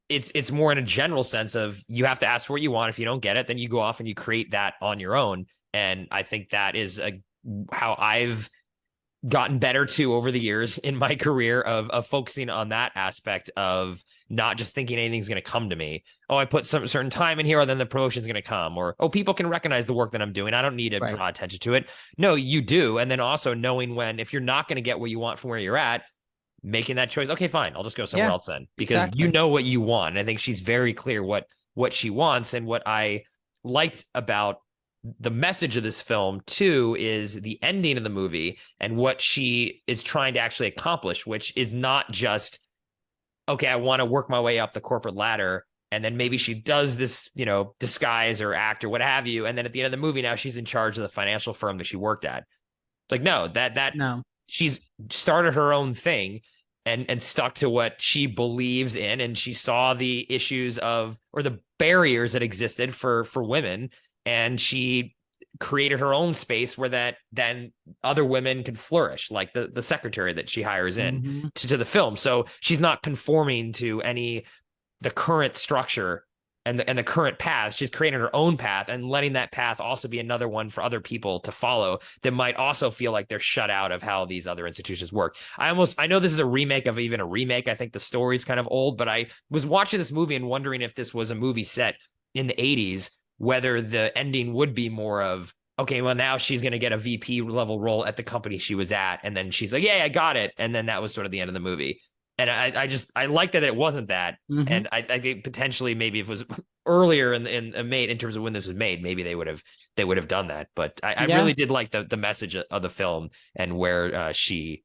It's more in a general sense of, you have to ask for what you want. If you don't get it, then you go off and you create that on your own. And I think that is how I've gotten better too over the years in my career of focusing on that aspect of not just thinking anything's going to come to me. Oh, I put some certain time in here, or then the promotion's going to come, or, oh, people can recognize the work that I'm doing, I don't need to draw attention to it. No, you do. And then also knowing when, if you're not going to get what you want from where you're at, making that choice. Okay, fine, I'll just go somewhere else then, because you know what you want. And I think she's very clear what she wants. And what I liked about the message of this film too is the ending of the movie and what she is trying to actually accomplish, which is not just, okay, I want to work my way up the corporate ladder, and then maybe she does this, disguise or act or what have you, and then at the end of the movie, now she's in charge of the financial firm that she worked at. It's like, no, no, she's started her own thing and stuck to what she believes in, and she saw the issues of, or the barriers that existed for women, and she created her own space where then other women could flourish, like the secretary that she hires in to the film. So she's not conforming to the current structure and the current path. She's creating her own path and letting that path also be another one for other people to follow that might also feel like they're shut out of how these other institutions work. I know this is a remake of even a remake. I think the story's kind of old, but I was watching this movie and wondering if this was a movie set in the 80s, whether the ending would be more of, okay, well, now she's going to get a VP level role at the company she was at. And then she's like, yeah, I got it. And then that was sort of the end of the movie. And I like that it wasn't that. Mm-hmm. And I think potentially maybe if it was earlier in made in terms of when this was made, maybe they would have done that. But I really did like the message of the film and where she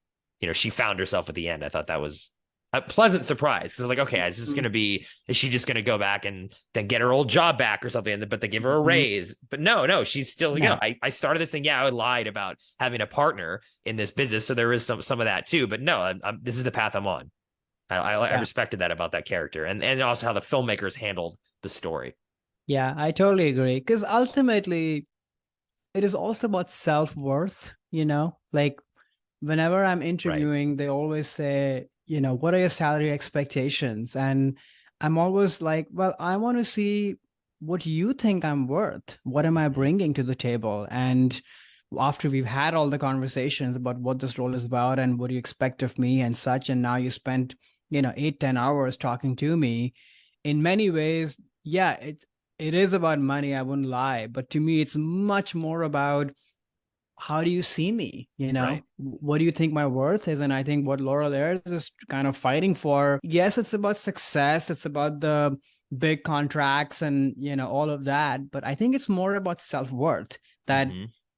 found herself at the end. I thought that was a pleasant surprise because I was like, okay, is she just going to go back and then get her old job back or something? But they give her a raise. But no, she's still, I started this thing. Yeah, I lied about having a partner in this business. So there is some of that too. But no, this is the path I'm on. I respected that about that character and also how the filmmakers handled the story. Yeah, I totally agree. Because ultimately, it is also about self-worth, like whenever I'm interviewing, they always say, what are your salary expectations? And I'm always like, well, I want to see what you think I'm worth. What am I bringing to the table? And after we've had all the conversations about what this role is about and what do you expect of me and such, and now you spent 8-10 hours talking to me, in many ways, yeah, it is about money, I wouldn't lie, but to me it's much more about how do you see me, Right. what do you think my worth is? And I think what Laurel Ayres is kind of fighting for, yes, it's about success, it's about the big contracts and all of that, but I think it's more about self-worth, that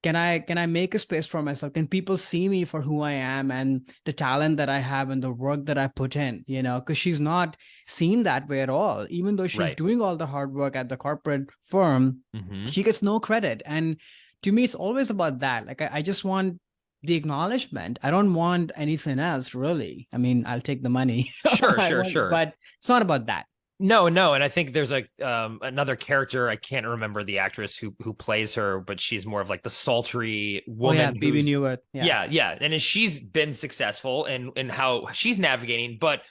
can I make a space for myself? Can people see me for who I am and the talent that I have and the work that I put in? Because she's not seen that way at all. Even though she's doing all the hard work at the corporate firm, she gets no credit. And to me, it's always about that. Like, I just want the acknowledgement. I don't want anything else, really. I mean, I'll take the money. Sure. But it's not about that. No, and I think there's another character, I can't remember the actress who plays her, but she's more of like the sultry woman. Oh, yeah, Bebe Neuwirth. Yeah. And she's been successful in how she's navigating, but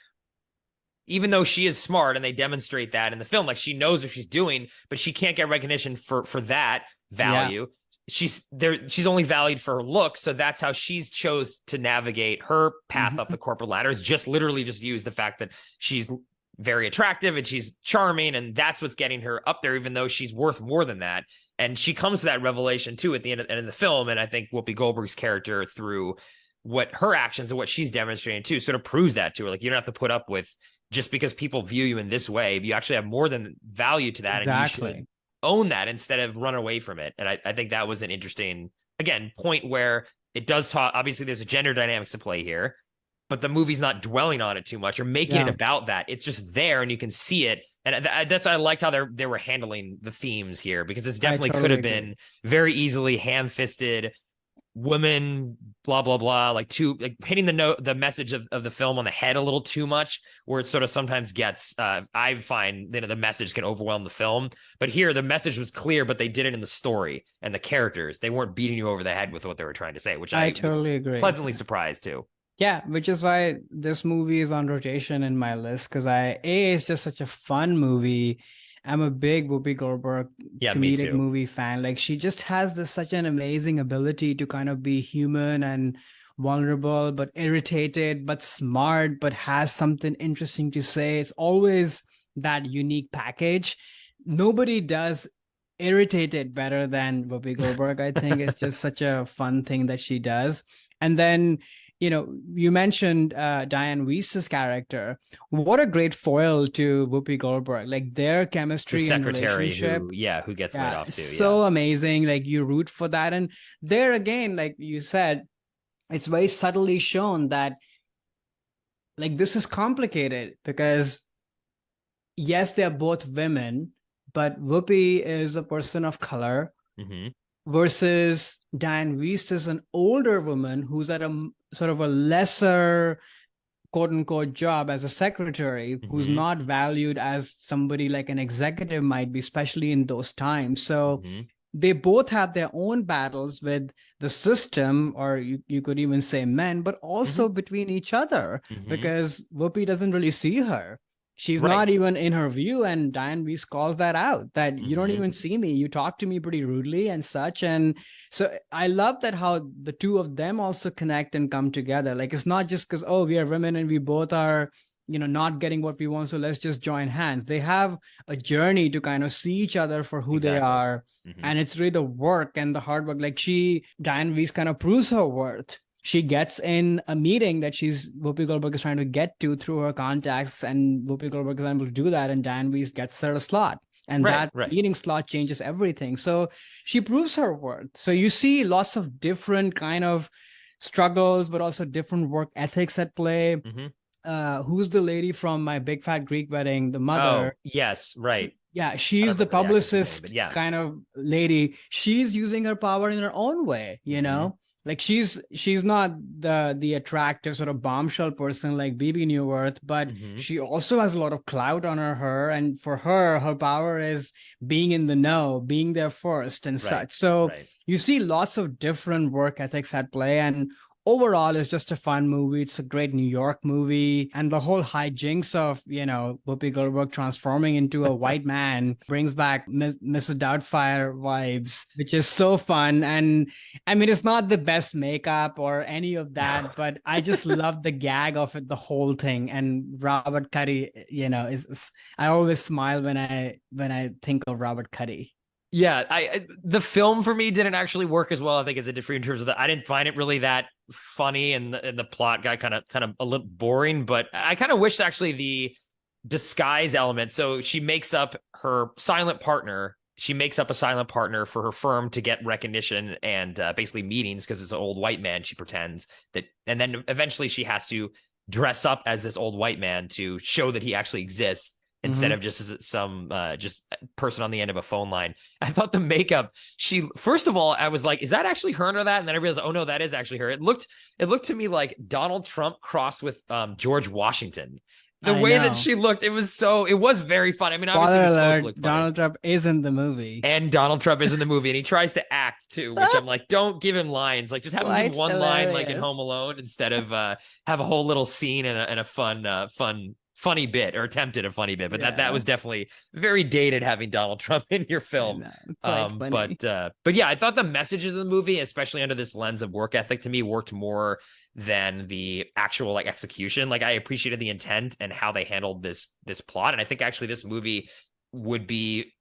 even though she is smart and they demonstrate that in the film, like she knows what she's doing, but she can't get recognition for that value. She's only valued for her look, so that's how she's chose to navigate her path up the corporate ladder, is just literally just use the fact that she's very attractive and she's charming, and that's what's getting her up there, even though she's worth more than that. And she comes to that revelation too at the end of the film, and I think Whoopi Goldberg's character, through what her actions and what she's demonstrating too, sort of proves that to her. Like, you don't have to put up with just because people view you in this way. You actually have more than value to that, Exactly. and you should own that instead of run away from it. And I think that was an interesting, again, point where it does talk. Obviously, there's a gender dynamics to play here, but the movie's not dwelling on it too much or making it about that. It's just there and you can see it. And that's, I like how they were handling the themes here, because this definitely could have been very easily ham-fisted women, blah, blah, blah, like hitting the message of the film on the head a little too much, where it sort of sometimes gets, I find the message can overwhelm the film. But here the message was clear, but they did it in the story and the characters. They weren't beating you over the head with what they were trying to say, which I totally agree. Pleasantly surprised too. Yeah, which is why this movie is on rotation in my list, because it's just such a fun movie. I'm a big Whoopi Goldberg comedic movie fan. Like, she just has such an amazing ability to kind of be human and vulnerable, but irritated, but smart, but has something interesting to say. It's always that unique package. Nobody does irritated better than Whoopi Goldberg. I think it's just such a fun thing that she does. And then, you mentioned Diane Weiss's character. What a great foil to Whoopi Goldberg. Like, their chemistry and relationship. Who gets laid off too. So amazing. Like, you root for that. And there again, like you said, it's very subtly shown that, like, this is complicated because, yes, they're both women, but Whoopi is a person of color. Versus Diane Weiss is an older woman who's at a sort of a lesser, quote unquote, job as a secretary, who's not valued as somebody like an executive might be, especially in those times. So they both have their own battles with the system, or you could even say men, but also between each other, because Whoopi doesn't really see her. She's Right. not even in her view, and Diane Weiss calls that out, that you don't Mhm. even see me. You talk to me pretty rudely and such. And so I love that how the two of them also connect and come together. Like it's not just because, oh, we are women and we both are, not getting what we want, so let's just join hands. They have a journey to kind of see each other for who they Exactly. are. Mhm. And it's really the work and the hard work. Like Diane Weiss kind of proves her worth. She gets in a meeting that Whoopi Goldberg is trying to get to through her contacts, and Whoopi Goldberg is able to do that, and Dan Weiss gets her a slot. And Right, that right. meeting slot changes everything. So she proves her worth. So you see lots of different kind of struggles, but also different work ethics at play. Mhm. Who's the lady from My Big Fat Greek Wedding? The Oh, mother. yes, right. Yeah, I don't she's the remember the actress's name, but publicist yeah. kind of lady. She's using her power in her own way, Mhm. like she's not the attractive sort of bombshell person like BB Newworth, but Mhm. she also has a lot of clout on her, and for her power is being in the know, being there first and Right. such. So Right. you see lots of different work ethics at play, and overall it's just a fun movie. It's a great New York movie, and the whole hijinks of Whoopi Goldberg transforming into a white man brings back Mrs. Doubtfire vibes, which is so fun. And I mean, it's not the best makeup or any of No. that, but I just love the gag of it, the whole thing. And Robert Cuddy, I always smile when I think of Robert Cuddy. Yeah, the film for me didn't actually work as well. I think as a different in terms of I didn't find it really that funny, and the plot got kind of a little boring. But I kind of wished actually the disguise element. So she makes up her silent partner. She makes up a silent partner for her firm to get recognition and basically meetings because it's an old white man. She pretends that, and then eventually she has to dress up as this old white man to show that he actually exists instead Mm-hmm. of just as some just person on the end of a phone line. I thought the makeup, she first of all, I was like, is that actually her under that? And then I realized, oh no, that is actually her. It looked to me like Donald Trump crossed with George Washington. The I way that know. she looked, it was very fun. I mean, obviously it Spoiler was supposed to alert, look funny. Donald Trump is in the movie. And Donald Trump is in the movie and he tries to act too, which I'm like, don't give him lines. Like just have him give Quite one line like in Home hilarious. Alone instead of have a whole little scene and a fun funny bit or attempted a funny bit. But that Yeah, was definitely very dated having Donald Trump in your I film. know. Quite funny. But yeah, I thought the messages of the movie, especially under this lens of work ethic, to me worked more than the actual like execution. Like I appreciated the intent and how they handled this plot. And I think actually this movie would be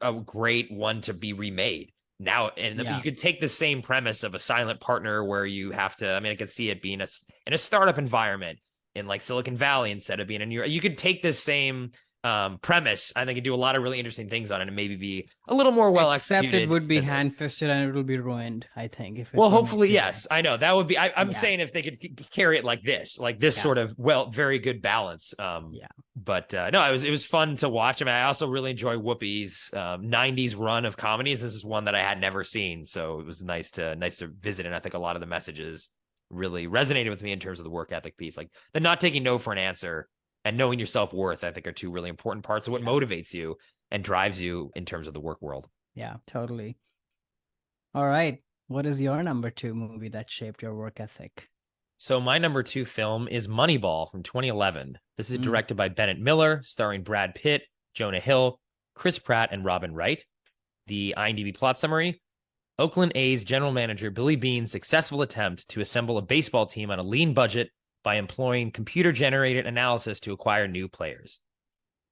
a great one to be remade now. And you Yeah. could take the same premise of a silent partner where you have to, I mean, I could see it being in a startup environment in like Silicon Valley instead of being in New York. You could take this same premise, I think, and do a lot of really interesting things on it and maybe be a little more well Except it executed would be than this. hand-fisted and it will be ruined, I think, if it Well, were made hopefully, today. yes. I know that would be. I'm Yeah. saying if they could carry it like this Yeah. sort of very good balance. Yeah. But no, it was fun to watch. I mean, I also really enjoy Whoopi's '90s run of comedies. This is one that I had never seen, so it was nice to visit. And I think a lot of the messages really resonated with me in terms of the work ethic piece, like the not taking no for an answer and knowing your self worth. I think are two really important parts of what Yeah. motivates you and drives you in terms of the work world. Yeah, totally. All right. What is your number two movie that shaped your work ethic? So my number two film is Moneyball from 2011. This is Mm. directed by Bennett Miller, starring Brad Pitt, Jonah Hill, Chris Pratt, and Robin Wright. The IMDb plot summary: Oakland A's general manager Billy Beane's successful attempt to assemble a baseball team on a lean budget by employing computer-generated analysis to acquire new players.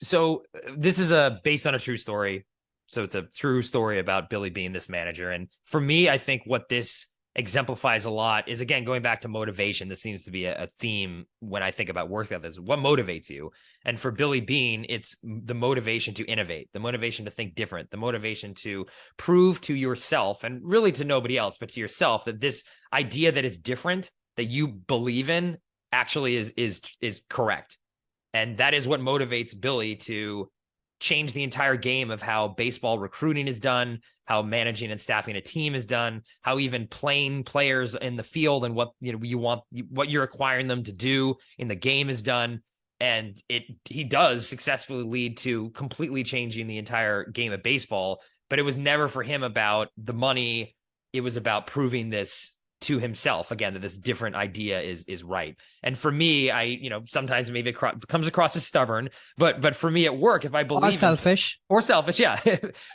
So this is based on a true story. So it's a true story about Billy Beane, this manager. And for me, I think what this exemplifies a lot is, again, going back to motivation. This seems to be a theme when I think about work ethics. What motivates you? And for Billy Beane, it's the motivation to innovate, the motivation to think different, the motivation to prove to yourself and really to nobody else, but to yourself, that this idea that is different, that you believe in, actually is correct. And that is what motivates Billy to change the entire game of how baseball recruiting is done, how managing and staffing a team is done, how even playing players in the field and what what you're acquiring them to do in the game is done. And he does successfully lead to completely changing the entire game of baseball. But it was never for him about the money. It was about proving this to himself again that this different idea is right. And for me, sometimes maybe it comes across as stubborn, but for me at work, if I Or believe selfish. or selfish, yeah,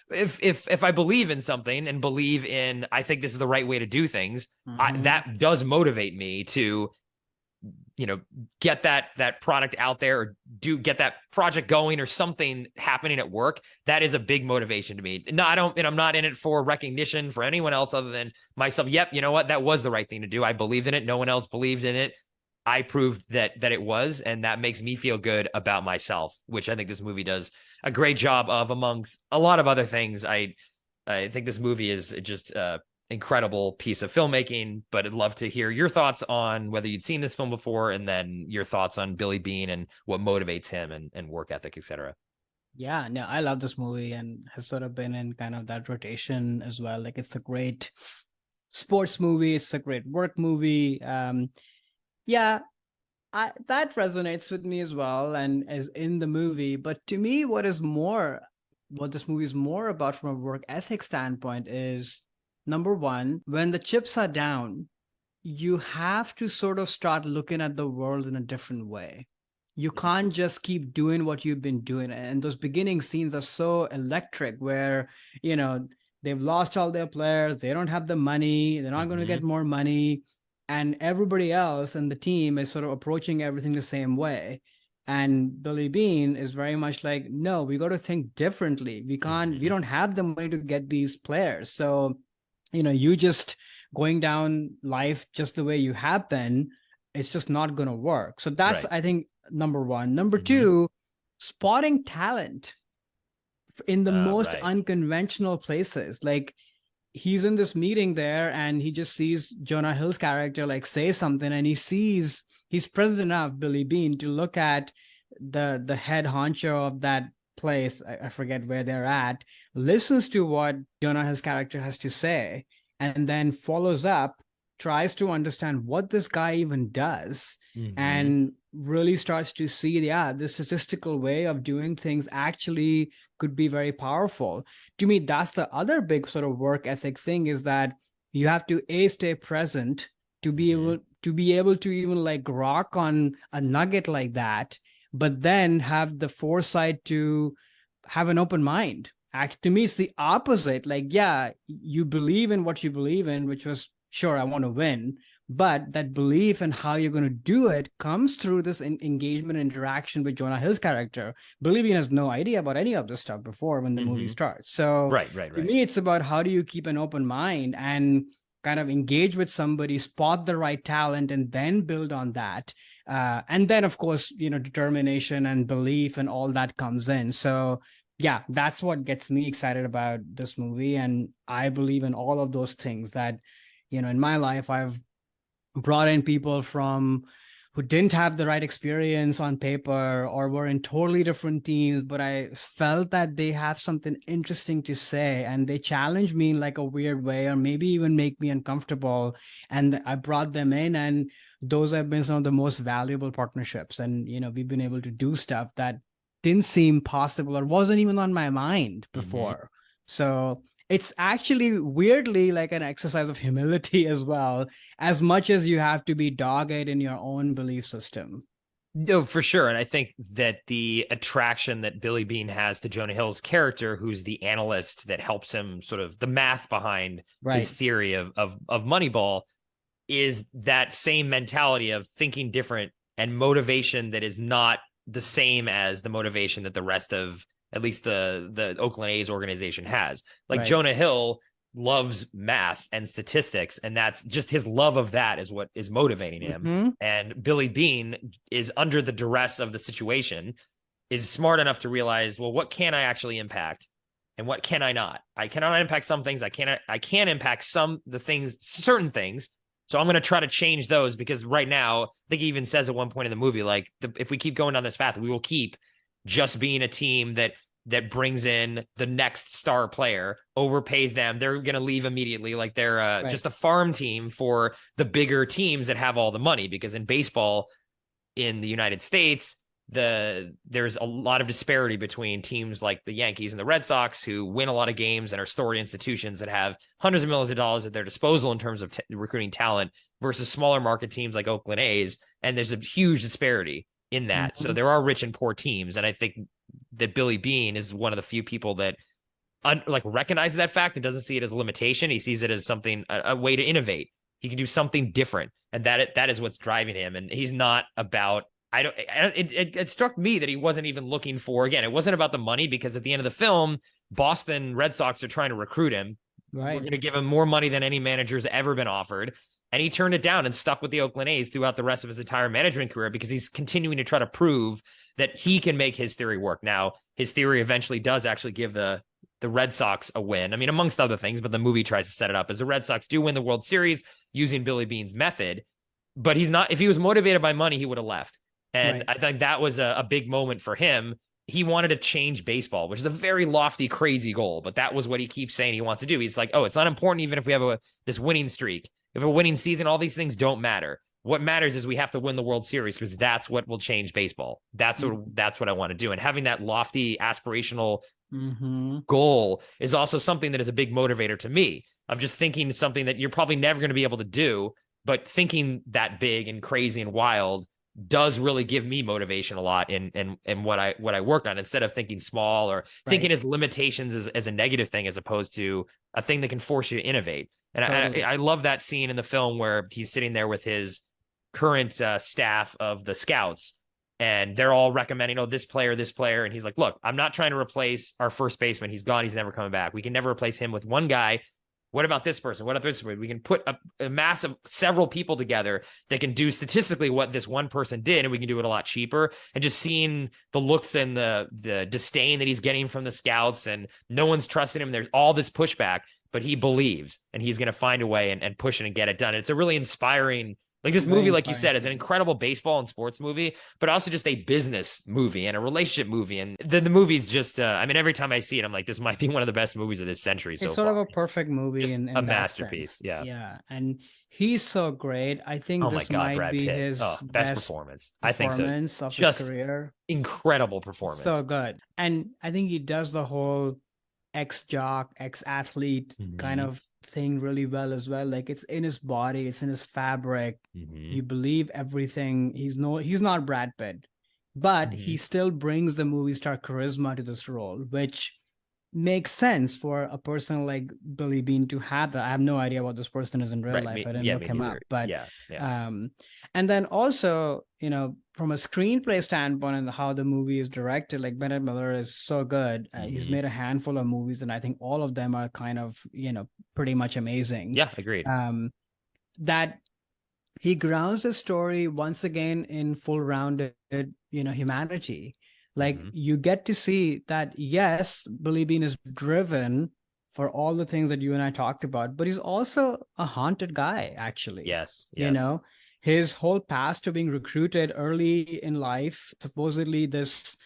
if I believe in something and believe in, I think this is the right way to do things, that does motivate me to get that product out there, or get that project going, or something happening at work. That is a big motivation to me. No, I'm not in it for recognition for anyone else other than myself. Yep, you know what, that was the right thing to do. I believed in it. No one else believed in it. I proved that it was, and that makes me feel good about myself, which I think this movie does a great job of, amongst a lot of other things. I think this movie is just incredible piece of filmmaking, but I'd love to hear your thoughts on whether you'd seen this film before, and then your thoughts on Billy Beane and what motivates him and work ethic, etc. Yeah, no, I love this movie and has sort of been in kind of that rotation as well. Like, it's a great sports movie, it's a great work movie. Yeah, that resonates with me as well, and is in the movie. But to me, what this movie is more about from a work ethic standpoint is, number one, when the chips are down, you have to sort of start looking at the world in a different way. You can't just keep doing what you've been doing. And those beginning scenes are so electric, where, they've lost all their players, they don't have the money, they're not going to get more money. And everybody else in the team is sort of approaching everything the same way. And Billy Beane is very much like, no, we got to think differently. We don't have the money to get these players. So, you just going down life just the way you have been, it's just not going to work. So that's, right, I think, number one. Number two, spotting talent in the most unconventional places. Like, he's in this meeting there and he just sees Jonah Hill's character like say something, and he's present enough, Billy Beane, to look at the head honcho of that place, I forget where they're at, listens to what Jonah Hill's character has to say, and then follows up, tries to understand what this guy even does, and really starts to see, the statistical way of doing things actually could be very powerful. To me, that's the other big sort of work ethic thing, is that you have to stay present to be able to even like rock on a nugget like that, but then have the foresight to have an open mind. To me, it's the opposite. Like, yeah, you believe in what you believe in, which was, sure, I want to win, but that belief in how you're going to do it comes through this engagement and interaction with Jonah Hill's character. Billy Beane has no idea about any of this stuff before when the movie starts. So right. To me, it's about how do you keep an open mind and kind of engage with somebody, spot the right talent, and then build on that. And then, of course, determination and belief and all that comes in. So yeah, that's what gets me excited about this movie. And I believe in all of those things that, in my life, I've brought in people who didn't have the right experience on paper or were in totally different teams, but I felt that they have something interesting to say and they challenge me in like a weird way, or maybe even make me uncomfortable. And I brought them in, and those have been some of the most valuable partnerships. And, we've been able to do stuff that didn't seem possible or wasn't even on my mind before. So it's actually weirdly like an exercise of humility as well, as much as you have to be dogged in your own belief system. No, for sure. And I think that the attraction that Billy Beane has to Jonah Hill's character, who's the analyst that helps him sort of the math behind his theory of Moneyball, is that same mentality of thinking different and motivation that is not the same as the motivation that the rest of at least the Oakland A's organization has. Like Jonah Hill loves math and statistics, and that's just his love of that is what is motivating him. And Billy Beane is under the duress of the situation, is smart enough to realize, well, what can I actually impact and what can I not? I cannot impact some things. I can impact certain things. So I'm going to try to change those, because right now, I think he even says at one point in the movie, like, if we keep going down this path, we will keep just being a team that brings in the next star player, overpays them. They're going to leave immediately. Like, they're just a farm team for the bigger teams that have all the money, because in baseball in the United States, there's a lot of disparity between teams like the Yankees and the Red Sox, who win a lot of games and are storied institutions that have hundreds of millions of dollars at their disposal in terms of recruiting talent, versus smaller market teams like Oakland A's. And there's a huge disparity in that. So there are rich and poor teams. And I think that Billy Beane is one of the few people that like recognizes that fact and doesn't see it as a limitation. He sees it as something, a way to innovate. He can do something different. And that is what's driving him. And he's not about, it struck me that he wasn't even looking for, again, it wasn't about the money, because at the end of the film, Boston Red Sox are trying to recruit him. Right. We're going to give him more money than any manager's ever been offered. And he turned it down and stuck with the Oakland A's throughout the rest of his entire management career, because he's continuing to try to prove that he can make his theory work. Now, his theory eventually does actually give the Red Sox a win. I mean, amongst other things, but the movie tries to set it up as the Red Sox do win the World Series using Billy Beane's method. But he's not, if he was motivated by money, he would have left. And right. I think that was a big moment for him. He wanted to change baseball, which is a very lofty, crazy goal. But that was what he keeps saying he wants to do. He's like, oh, it's not important even if we have this winning streak. If a winning season, all these things don't matter. What matters is we have to win the World Series, because that's what will change baseball. That's what I want to do. And having that lofty, aspirational goal is also something that is a big motivator to me, of just thinking something that you're probably never going to be able to do, but thinking that big and crazy and wild does really give me motivation a lot in what I work on, instead of thinking small or thinking as limitations as a negative thing, as opposed to a thing that can force you to innovate. And totally. I love that scene in the film where he's sitting there with his current staff of the scouts, and they're all recommending, oh, this player. And he's like, look, I'm not trying to replace our first baseman. He's gone. He's never coming back. We can never replace him with one guy. What about this person? What about this person? We can put a mass of several people together that can do statistically what this one person did, and we can do it a lot cheaper. And just seeing the looks and the disdain that he's getting from the scouts, and no one's trusting him. There's all this pushback, but he believes, and he's going to find a way and push it and get it done. It's a really inspiring, like this movie, like you said, is an incredible baseball and sports movie, but also just a business movie and a relationship movie. And the movie's just, I mean, every time I see it, I'm like, this might be one of the best movies of this century. So it's sort of a perfect movie, in a masterpiece. Sense. Yeah. And he's so great. I think this might Brad be Pitt. his best performance. I think so. Of his career. Incredible performance. So good. And I think he does the whole ex-jock, ex-athlete kind of thing really well as well. Like, it's in his body, it's in his fabric. You believe everything. He's not Brad Pitt, but he still brings the movie star charisma to this role, which makes sense for a person like Billy Beane to have that. I have no idea what this person is in real life. I didn't look him up, but and then also, you know, from a screenplay standpoint and how the movie is directed, like, Bennett Miller is so good. He's made a handful of movies, and I think all of them are kind of, you know, pretty much amazing. Yeah, agreed. That he grounds the story once again in full-rounded, you know, humanity. Like, you get to see that, yes, Billy Beane is driven for all the things that you and I talked about, but he's also a haunted guy, actually. Yes. You know, his whole past to being recruited early in life, supposedly this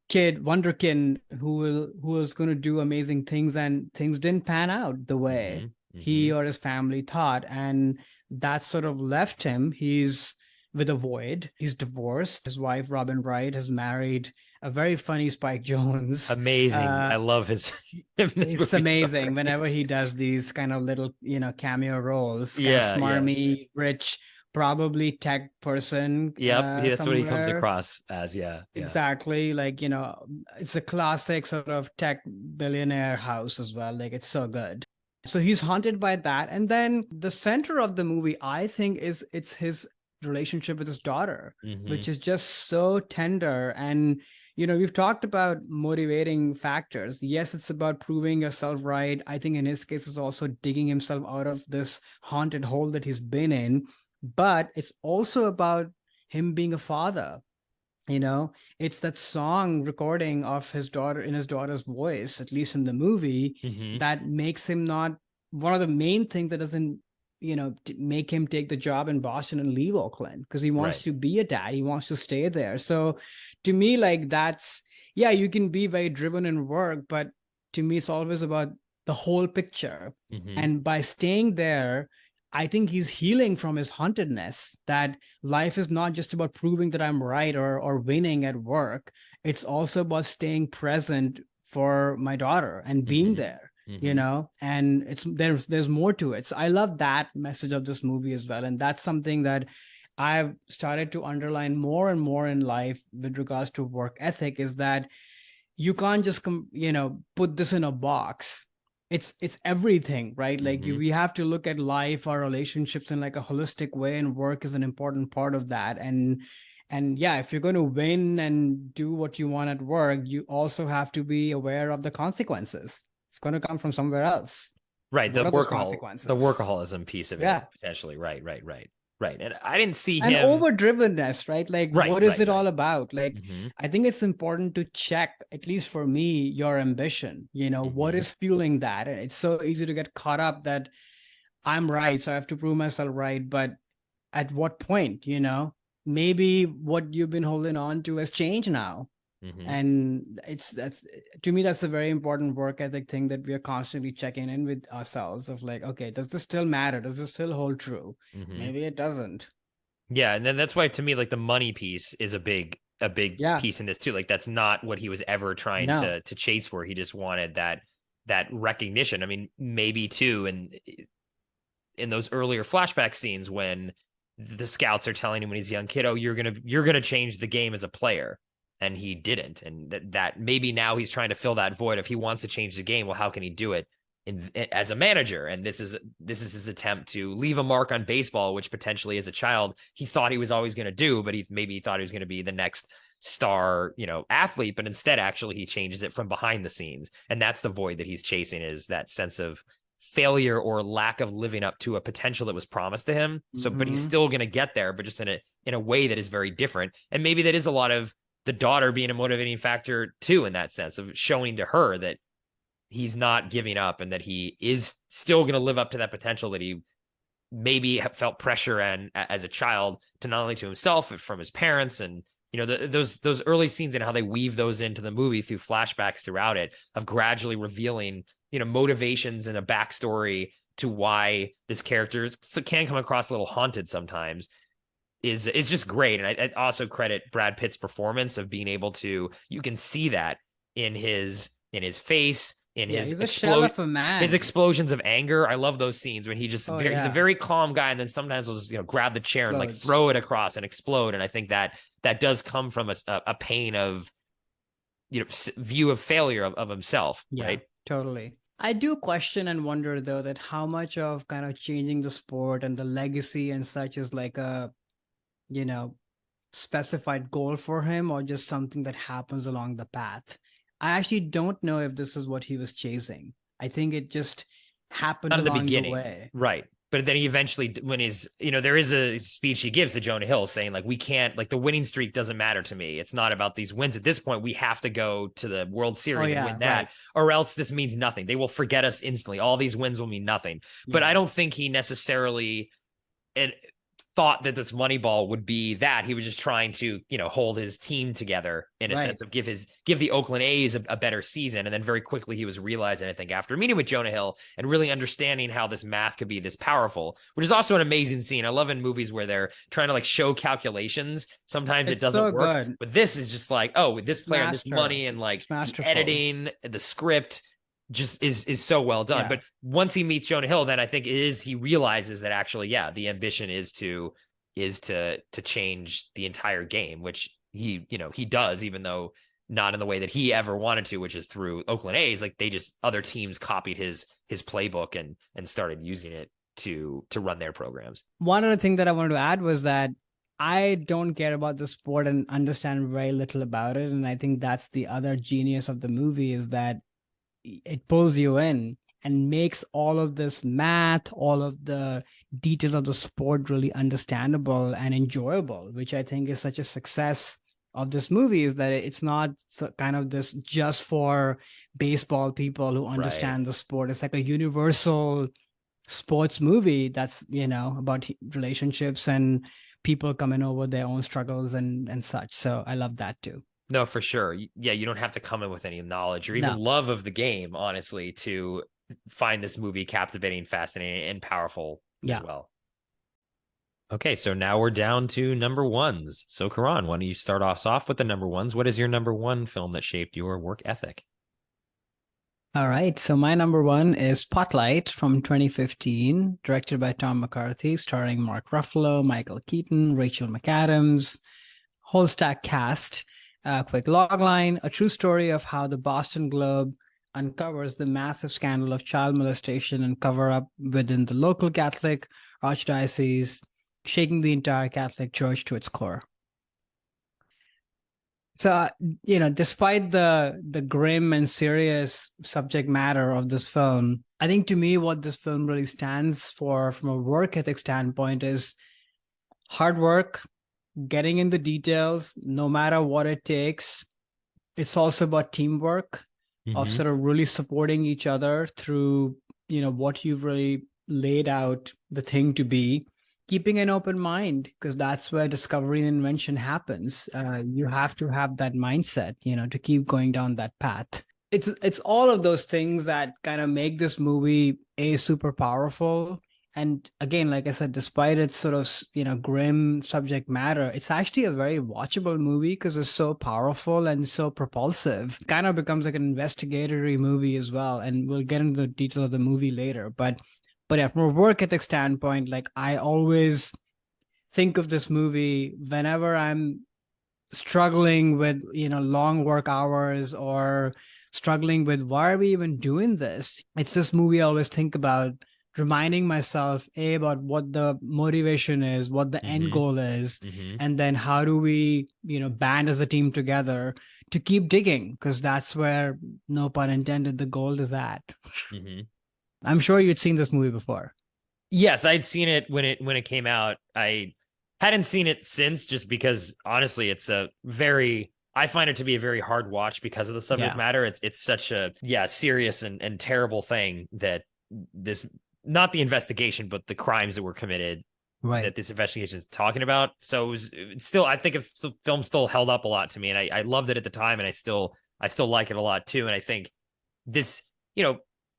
kid, wonderkin, who was going to do amazing things, and things didn't pan out the way he or his family thought. And that sort of left him. He's with a void. He's divorced. His wife, Robin Wright, has married a very funny Spike Jonze. Amazing. I love his. It's amazing whenever he does these kind of little, you know, cameo roles. Smarmy, rich, probably tech person. That's what he comes across as. Exactly. Like, you know, it's a classic sort of tech billionaire house as well. Like, it's so good. So he's haunted by that. And then the center of the movie, I think, it's his relationship with his daughter, which is just so tender. And, you know, we've talked about motivating factors. Yes, it's about proving yourself right. I think in his case, it's also digging himself out of this haunted hole that he's been in. But it's also about him being a father. You know, it's that song recording of his daughter in his daughter's voice, at least in the movie, that makes him not one of the main things that doesn't, you know, make him take the job in Boston and leave Oakland, because he wants to be a dad. He wants to stay there. So to me, like, that's, you can be very driven in work, but to me, it's always about the whole picture. And by staying there, I think he's healing from his hauntedness, that life is not just about proving that I'm right or winning at work. It's also about staying present for my daughter and being there, and there's more to it. So I love that message of this movie as well. And that's something that I've started to underline more and more in life with regards to work ethic, is that you can't just put this in a box. It's everything, right? Like we have to look at life, our relationships in like a holistic way, and work is an important part of that. And yeah, if you're going to win and do what you want at work, you also have to be aware of the consequences. It's going to come from somewhere else. Right. What are those consequences? The workaholism piece of it, Yeah. potentially. Right. And I didn't see And him. overdrivenness, right? Like, what is it all about? Like, Mhm. I think it's important to check, at least for me, your ambition. What is fueling that? And it's so easy to get caught up that I'm right, so I have to prove myself right. But at what point, maybe what you've been holding on to has changed now. And that's to me, that's a very important work ethic thing that we are constantly checking in with ourselves of like, okay, does this still matter? Does this still hold true? Maybe it doesn't. Yeah, and then that's why to me, like the money piece is a big Yeah. piece in this too. Like that's not what he was ever trying No. to chase for. He just wanted that recognition. I mean, maybe too, and in those earlier flashback scenes when the scouts are telling him when he's a young kid, oh, you're gonna change the game as a player. And he didn't. And that maybe now he's trying to fill that void. If he wants to change the game, well, how can he do it as a manager? And this is his attempt to leave a mark on baseball, which potentially as a child he thought he was always going to do, but he thought he was going to be the next star, athlete. But instead, actually, he changes it from behind the scenes, and that's the void that he's chasing, is that sense of failure or lack of living up to a potential that was promised to him. So, but he's still going to get there, but just in a way that is very different. And maybe that is a lot of the daughter being a motivating factor too, in that sense of showing to her that he's not giving up and that he is still going to live up to that potential that he maybe felt pressure and as a child, to not only to himself but from his parents. And those early scenes and how they weave those into the movie through flashbacks throughout it, of gradually revealing motivations and a backstory to why this character can come across a little haunted sometimes, is just great. And I also credit Brad Pitt's performance of being able to, you can see that in his face, in he's a shell of a man. His explosions of anger. I love those scenes when he just he's a very calm guy, and then sometimes will just grab the chair and like throw it across and explode. And I think that does come from a pain of view of failure of himself. Right. Totally. I do question and wonder though that how much of kind of changing the sport and the legacy and such is like a specified goal for him, or just something that happens along the path. I actually don't know if this is what he was chasing. I think it just happened Not along the beginning. the way. Right. But then he eventually, when he's, there is a speech he gives to Jonah Hill saying, like, we can't, like, the winning streak doesn't matter to me. It's not about these wins. At this point, we have to go to the World Series and win that, or else this means nothing. They will forget us instantly. All these wins will mean nothing. But I don't think he necessarily thought that this Moneyball would be that. He was just trying to, hold his team together in a sense of give the Oakland A's a better season. And then very quickly he was realizing, I think, after meeting with Jonah Hill and really understanding how this math could be this powerful, which is also an amazing scene. I love in movies where they're trying to like show calculations. Sometimes it doesn't work, good. But this is just like, oh, with this player, this money, and like editing, the script just is so well done. But once he meets Jonah Hill, then I think he realizes that actually, the ambition is to change the entire game, which he does, even though not in the way that he ever wanted to, which is through Oakland A's. Like other teams copied his playbook and started using it to run their programs. One other thing that I wanted to add was that I don't care about the sport and understand very little about it. And I think that's the other genius of the movie, is that it pulls you in and makes all of this math, all of the details of the sport really understandable and enjoyable, which I think is such a success of this movie, is that it's not kind of this just for baseball people who understand the sport. It's like a universal sports movie that's, about relationships and people coming over their own struggles and such. So I love that too. No, for sure. Yeah, you don't have to come in with any knowledge or even love of the game, honestly, to find this movie captivating, fascinating, and powerful as Yeah. well. Okay, so now we're down to number ones. So Karan, why don't you start us off with the number ones? What is your number one film that shaped your work ethic? All right. So my number one is Spotlight from 2015, directed by Tom McCarthy, starring Mark Ruffalo, Michael Keaton, Rachel McAdams, whole stack cast. Quick logline: a true story of how the Boston Globe uncovers the massive scandal of child molestation and cover up within the local Catholic archdiocese, shaking the entire Catholic Church to its core. So, despite the grim and serious subject matter of this film, I think to me what this film really stands for from a work ethic standpoint is hard work, getting in the details, no matter what it takes. It's also about teamwork, of Mm-hmm. sort of really supporting each other through, what you've really laid out the thing to be, keeping an open mind, because that's where discovery and invention happens. You have to have that mindset, to keep going down that path. It's all of those things that kind of make this movie super powerful. And again, like I said, despite its sort of, grim subject matter, it's actually a very watchable movie because it's so powerful and so propulsive. Kind of becomes like an investigatory movie as well. And we'll get into the detail of the movie later. But yeah, from a work ethic standpoint, like I always think of this movie whenever I'm struggling with, long work hours or struggling with why are we even doing this. It's this movie I always think about, reminding myself about what the motivation is, what the end Mm-hmm. goal is, Mm-hmm. and then how do we, band as a team together to keep digging, because that's where, no pun intended, the gold is at. Mm-hmm. I'm sure you'd seen this movie before. Yes, I'd seen it when it came out. I hadn't seen it since, just because honestly, it's a very I find it to be a very hard watch because of the subject Yeah, matter. It's such a serious and terrible thing that this not the investigation, but the crimes that were committed right. that this investigation is talking about. So it's still I think if the film still held up a lot to me, and I loved it at the time, and I still like it a lot too. And I think this,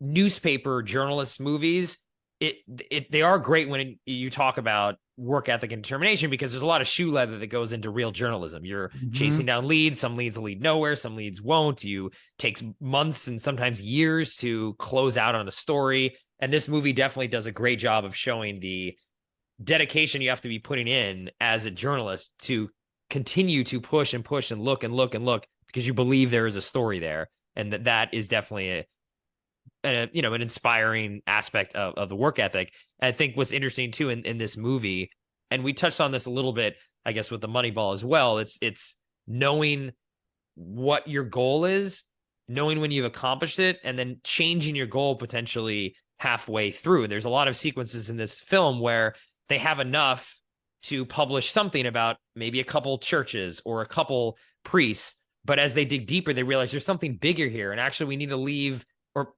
newspaper journalist movies, they are great when you talk about work ethic and determination, because there's a lot of shoe leather that goes into real journalism. You're chasing Hmm. down leads. Some leads will lead nowhere. Some leads won't. You takes months and sometimes years to close out on a story. And this movie definitely does a great job of showing the dedication you have to be putting in as a journalist to continue to push and push and look and look and look, because you believe there is a story there, and that is definitely an inspiring aspect of the work ethic. And I think what's interesting too in this movie, and we touched on this a little bit, I guess, with the Moneyball as well. It's knowing what your goal is, knowing when you've accomplished it, and then changing your goal potentially halfway through. And there's a lot of sequences in this film where they have enough to publish something about maybe a couple churches or a couple priests, but as they dig deeper, they realize there's something bigger here, and actually we need to leave or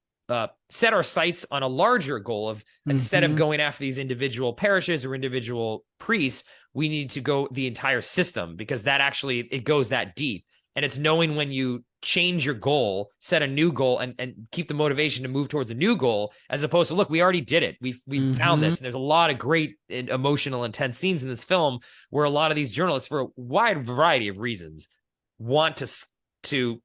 set our sights on a larger goal of, instead of Hmm. going after these individual parishes or individual priests, we need to go the entire system, because that actually it goes that deep. And it's knowing when you change your goal, set a new goal, and keep the motivation to move towards a new goal, as opposed to, look, we already did it. We found Hmm. this. And there's a lot of great emotional, intense scenes in this film where a lot of these journalists, for a wide variety of reasons, want to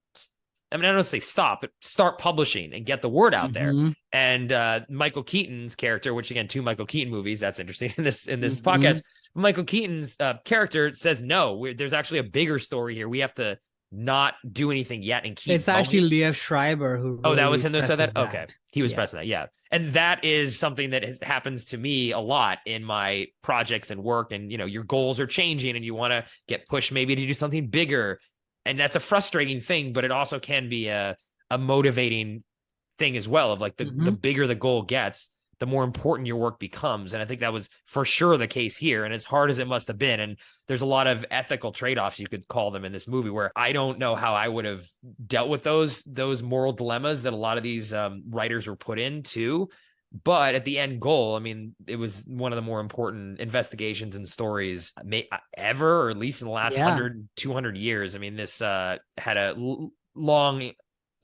I mean, I don't say stop, but start publishing and get the word out there. Hmm. And Michael Keaton's character, which again, two Michael Keaton movies, that's interesting in this Hmm. podcast. Michael Keaton's character says, no, there's actually a bigger story here. We have to not do anything yet and keep It's actually going. Liev Schreiber who Oh, that was really him that said presses that? Okay. that. He was Yeah. pressing that. Yeah. And that is something that happens to me a lot in my projects and work. And, your goals are changing and you want to get pushed maybe to do something bigger. And that's a frustrating thing, but it also can be a motivating thing as well, of like the Hmm. bigger the goal gets, the more important your work becomes. And I think that was for sure the case here. And as hard as it must have been, and there's a lot of ethical trade-offs, you could call them, in this movie, where I don't know how I would have dealt with those moral dilemmas that a lot of these writers were put into. But at the end goal, I mean, it was one of the more important investigations and stories ever, or at least in the last Yeah. 100, 200 years. I mean, this had a long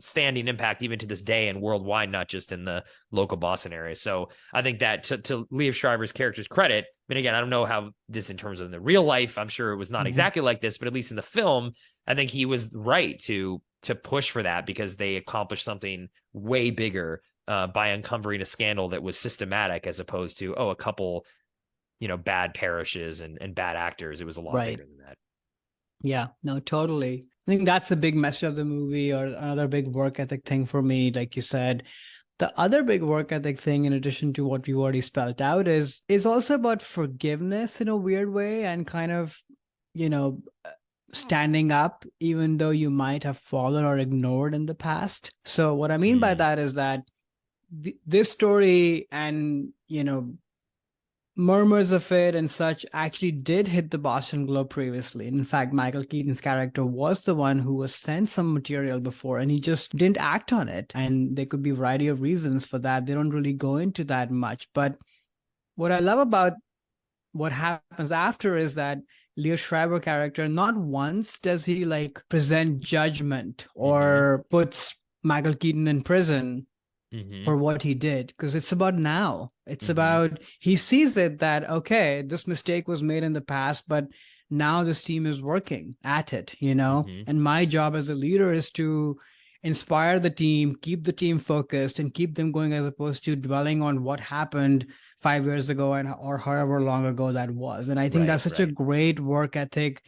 standing impact even to this day and worldwide, not just in the local Boston area. So I think that to Liev Schreiber's character's credit, I mean, again, I don't know how this in terms of the real life, I'm sure it was not exactly like this, but at least in the film, I think he was right to push for that because they accomplished something way bigger by uncovering a scandal that was systematic as opposed to, a couple, bad parishes and bad actors. It was a lot bigger than that. Yeah, no, totally. I think that's the big message of the movie, or another big work ethic thing for me. Like you said, the other big work ethic thing, in addition to what you already spelled out, is also about forgiveness in a weird way, and kind of, you know, standing up even though you might have fallen or ignored in the past. So what I mean by that is that this story and, murmurs of it and such actually did hit the Boston Globe previously. In fact, Michael Keaton's character was the one who was sent some material before, and he just didn't act on it. And there could be a variety of reasons for that. They don't really go into that much. But what I love about what happens after is that Leo Schreiber character, not once does he like present judgment or puts Michael Keaton in prison for what he did, because it's about now. It's about, he sees it that, okay, this mistake was made in the past, but now this team is working at it, and my job as a leader is to inspire the team, keep the team focused, and keep them going, as opposed to dwelling on what happened 5 years ago or however long ago that was. And I think that's such a great work ethic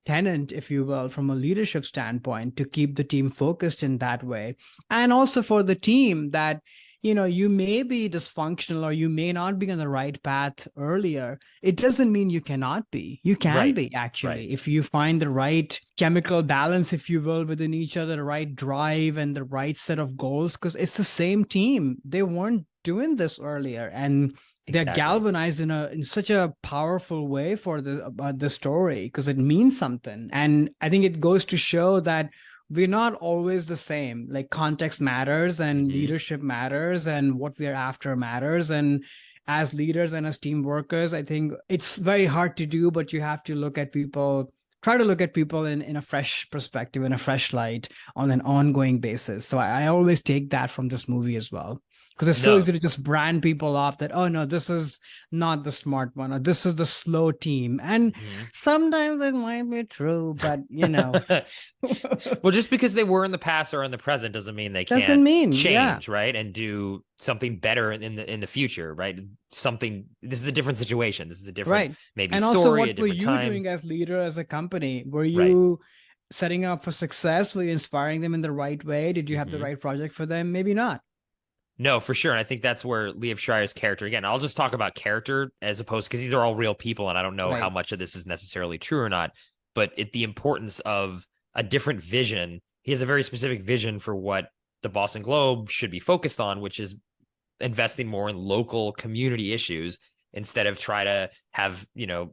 tenant, if you will, from a leadership standpoint, to keep the team focused in that way. And also for the team that, you may be dysfunctional or you may not be on the right path earlier. It doesn't mean you cannot be. You can be, actually, if you find the right chemical balance, if you will, within each other, the right drive and the right set of goals, because it's the same team. They weren't doing this earlier, and they're galvanized in such a powerful way for the story, because it means something. And I think it goes to show that we're not always the same. Like, context matters, and leadership matters, and what we're after matters. And as leaders and as team workers, I think it's very hard to do, but you have to try to look at people in a fresh perspective, in a fresh light, on an ongoing basis. So I always take that from this movie as well. Because it's so easy to just brand people off that, oh no, this is not the smart one, or this is the slow team. And sometimes it might be true, but well, just because they were in the past or in the present doesn't mean they can't change, right? And do something better in the future, right? This is a different situation. This is a different maybe and story, also, what a different were you time. doing as leader, as a company? Were you setting up for success? Were you inspiring them in the right way? Did you have the right project for them? Maybe not. No, for sure. And I think that's where Liev Schreier's character, again, I'll just talk about character as opposed, because these are all real people, and I don't know how much of this is necessarily true or not, but the importance of a different vision. He has a very specific vision for what the Boston Globe should be focused on, which is investing more in local community issues instead of try to have,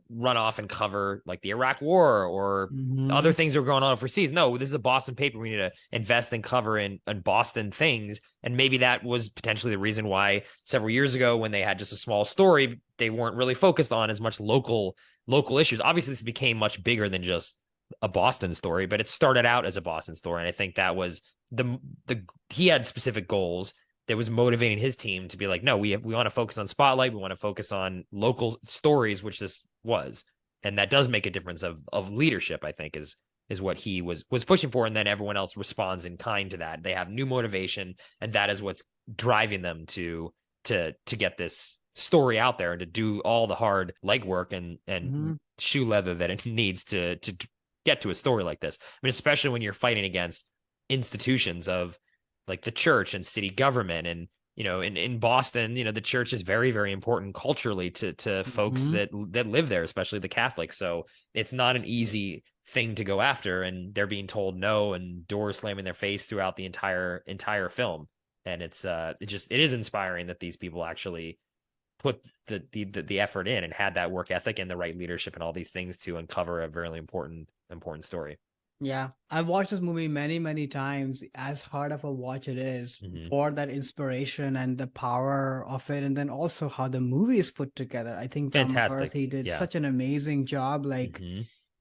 run off and cover like the Iraq War or other things that are going on overseas. No, this is a Boston paper. We need to invest and cover in Boston things. And maybe that was potentially the reason why several years ago, when they had just a small story, they weren't really focused on as much local issues. Obviously, this became much bigger than just a Boston story, but it started out as a Boston story. And I think that was he had specific goals that was motivating his team to be like, no, we want to focus on Spotlight. We want to focus on local stories, which this was. And that does make a difference of leadership, I think, is what he was pushing for. And then everyone else responds in kind to that. They have new motivation, and that is what's driving them to get this story out there and to do all the hard legwork and shoe leather that it needs to get to a story like this. I mean, especially when you're fighting against institutions of like the church and city government, and in Boston, the church is very, very important culturally to folks that live there, especially the Catholics. So it's not an easy thing to go after, and they're being told no, and doors slamming their face throughout the entire film. And it is inspiring that these people actually put the effort in and had that work ethic and the right leadership and all these things to uncover a very important story. Yeah, I've watched this movie many, many times, as hard of a watch it is, for that inspiration and the power of it. And then also how the movie is put together. I think Tom Fantastic. Murphy did such an amazing job. Like,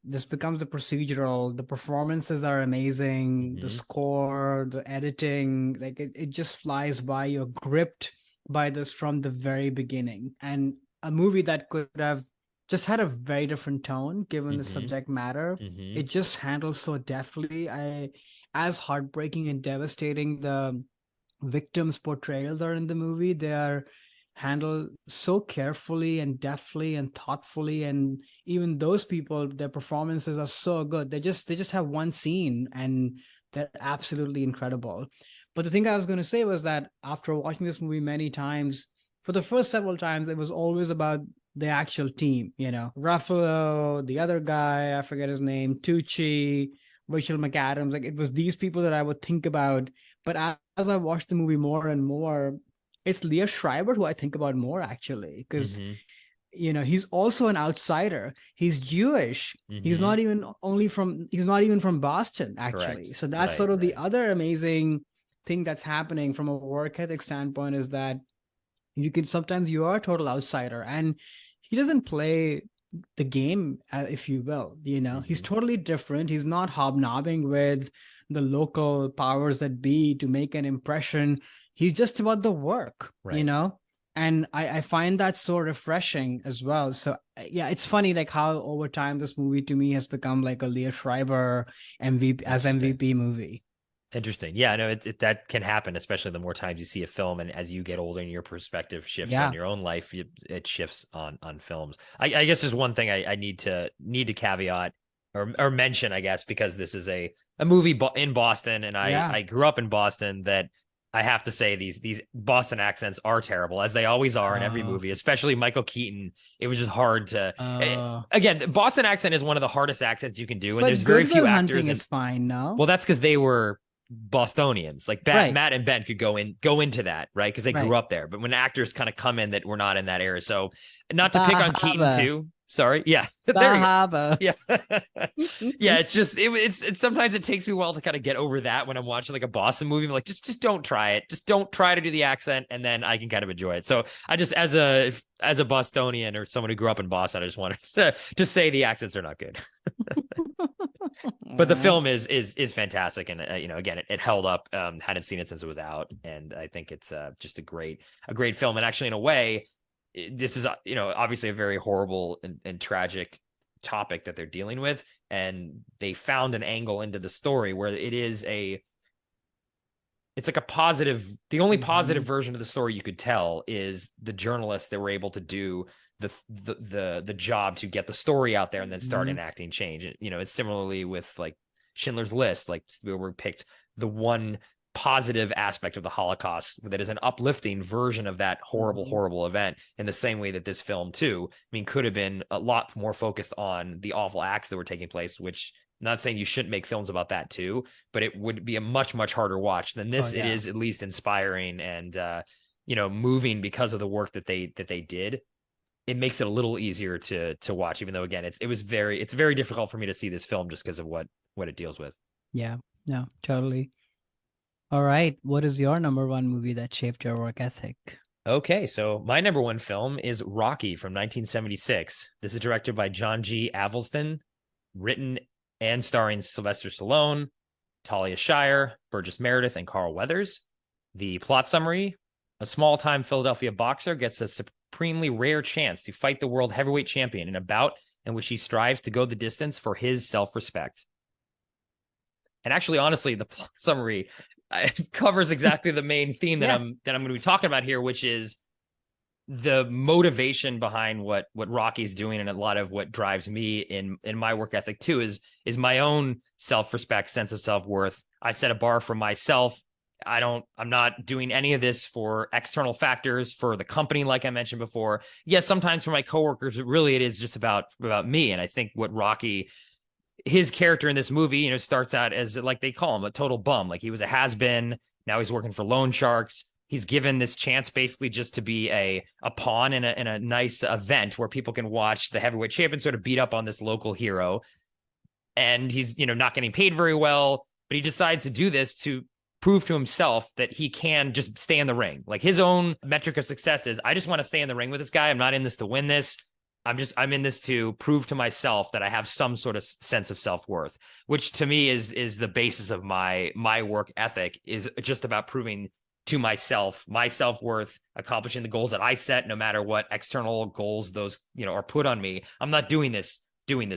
this becomes a procedural. The performances are amazing. The Hmm. score, the editing, like it just flies by. You're gripped by this from the very beginning. And a movie that could have just had a very different tone given the Hmm. subject matter. Hmm. It just handles so deftly. As heartbreaking and devastating the victims' portrayals are in the movie, they are handled so carefully and deftly and thoughtfully. And even those people, their performances are so good. They just have one scene and they're absolutely incredible. But the thing I was going to say was that after watching this movie many times, for the first several times, it was always about the actual team, Ruffalo, the other guy, I forget his name, Tucci, Rachel McAdams. Like, it was these people that I would think about. But as I watch the movie more and more, it's Leah Schreiber who I think about more, actually, because Hmm. he's also an outsider. He's Jewish. He's Hmm. not even from Boston, actually. Correct. So that's Right. sort of the Right. other amazing thing that's happening from a work ethic standpoint, is that you are a total outsider, and he doesn't play the game, if you will. He's Hmm. totally different. He's not hobnobbing with the local powers that be to make an impression. He's just about the work. Right. And I find that so refreshing as well. So yeah, it's funny like how over time this movie to me has become like a Leah Schreiber Interesting. MVP movie. Interesting. Yeah, no, that can happen, especially the more times you see a film, and as you get older and your perspective shifts on Yeah. your own life, it shifts on films. I guess there's one thing I need to caveat or mention, I guess, because this is a movie in Boston, and Yeah. I grew up in Boston. That I have to say these Boston accents are terrible, as they always are in every uh movie, especially Michael Keaton. It was just hard to. uh Again, the Boston accent is one of the hardest accents you can do, and there's but very few Goodwill actors, Hunting and is fine, no? well, that's because they were Bostonians. Like Right. Matt and Ben could go into that, right? Because they grew Right. up there. But when actors kind of come in that were not in that era, so not to pick on Keaton Bahaba. too. Sorry, yeah, there you go. Bahaba. Yeah, yeah. It's just it's sometimes it takes me a while to kind of get over that when I'm watching like a Boston movie. I'm like, just don't try it. Just don't try to do the accent, and then I can kind of enjoy it. So I just as a Bostonian or someone who grew up in Boston, I just wanted to say the accents are not good. But the Aw. film is fantastic, and again, it held up. Hadn't seen it since it was out, and I think it's just a great film. And actually, in a way, this is obviously a very horrible and tragic topic that they're dealing with, and they found an angle into the story where it's like a positive. The only positive Mhm. version of the story you could tell is the journalists that were able to do the job to get the story out there and then start Mhm. enacting change. It's similarly with like Schindler's List. Like Spielberg picked the one positive aspect of the Holocaust that is an uplifting version of that horrible, Mhm. horrible event. In the same way that this film too, I mean, could have been a lot more focused on the awful acts that were taking place, which. Not saying you shouldn't make films about that too, but it would be a much, much harder watch than Oh this. It yeah. is at least inspiring and moving because of the work that they did. It makes it a little easier to watch, even though again it's very difficult for me to see this film just because of what it deals with. Yeah. No, totally. All right. What is your number one movie that shaped your work ethic? Okay, so my number one film is Rocky from 1976. This is directed by John G. Avildsen, written and starring Sylvester Stallone, Talia Shire, Burgess Meredith, and Carl Weathers. The plot summary: a small time Philadelphia boxer gets a supremely rare chance to fight the world heavyweight champion in a bout in which he strives to go the distance for his self respect. And actually, honestly, the plot summary covers exactly the main theme that Yeah. I'm going to be talking about here, which is the motivation behind what Rocky's doing, and a lot of what drives me in my work ethic too is my own self-respect, sense of self-worth. I set a bar for myself. I'm not doing any of this for external factors for the company, like I mentioned before. Yes, sometimes for my coworkers, but really it is just about me. And I think what Rocky, his character in this movie, starts out as, like they call him, a total bum. Like he was a has-been. Now he's working for loan sharks. He's given this chance basically just to be a pawn in a nice event where people can watch the heavyweight champion sort of beat up on this local hero. And he's, not getting paid very well, but he decides to do this to prove to himself that he can just stay in the ring. Like his own metric of success is, I just want to stay in the ring with this guy. I'm not in this to win this. I'm in this to prove to myself that I have some sort of sense of self-worth, which to me is the basis of my work ethic, is just about proving to myself my self-worth, accomplishing the goals that I set, no matter what external goals those, are put on me. I'm not doing this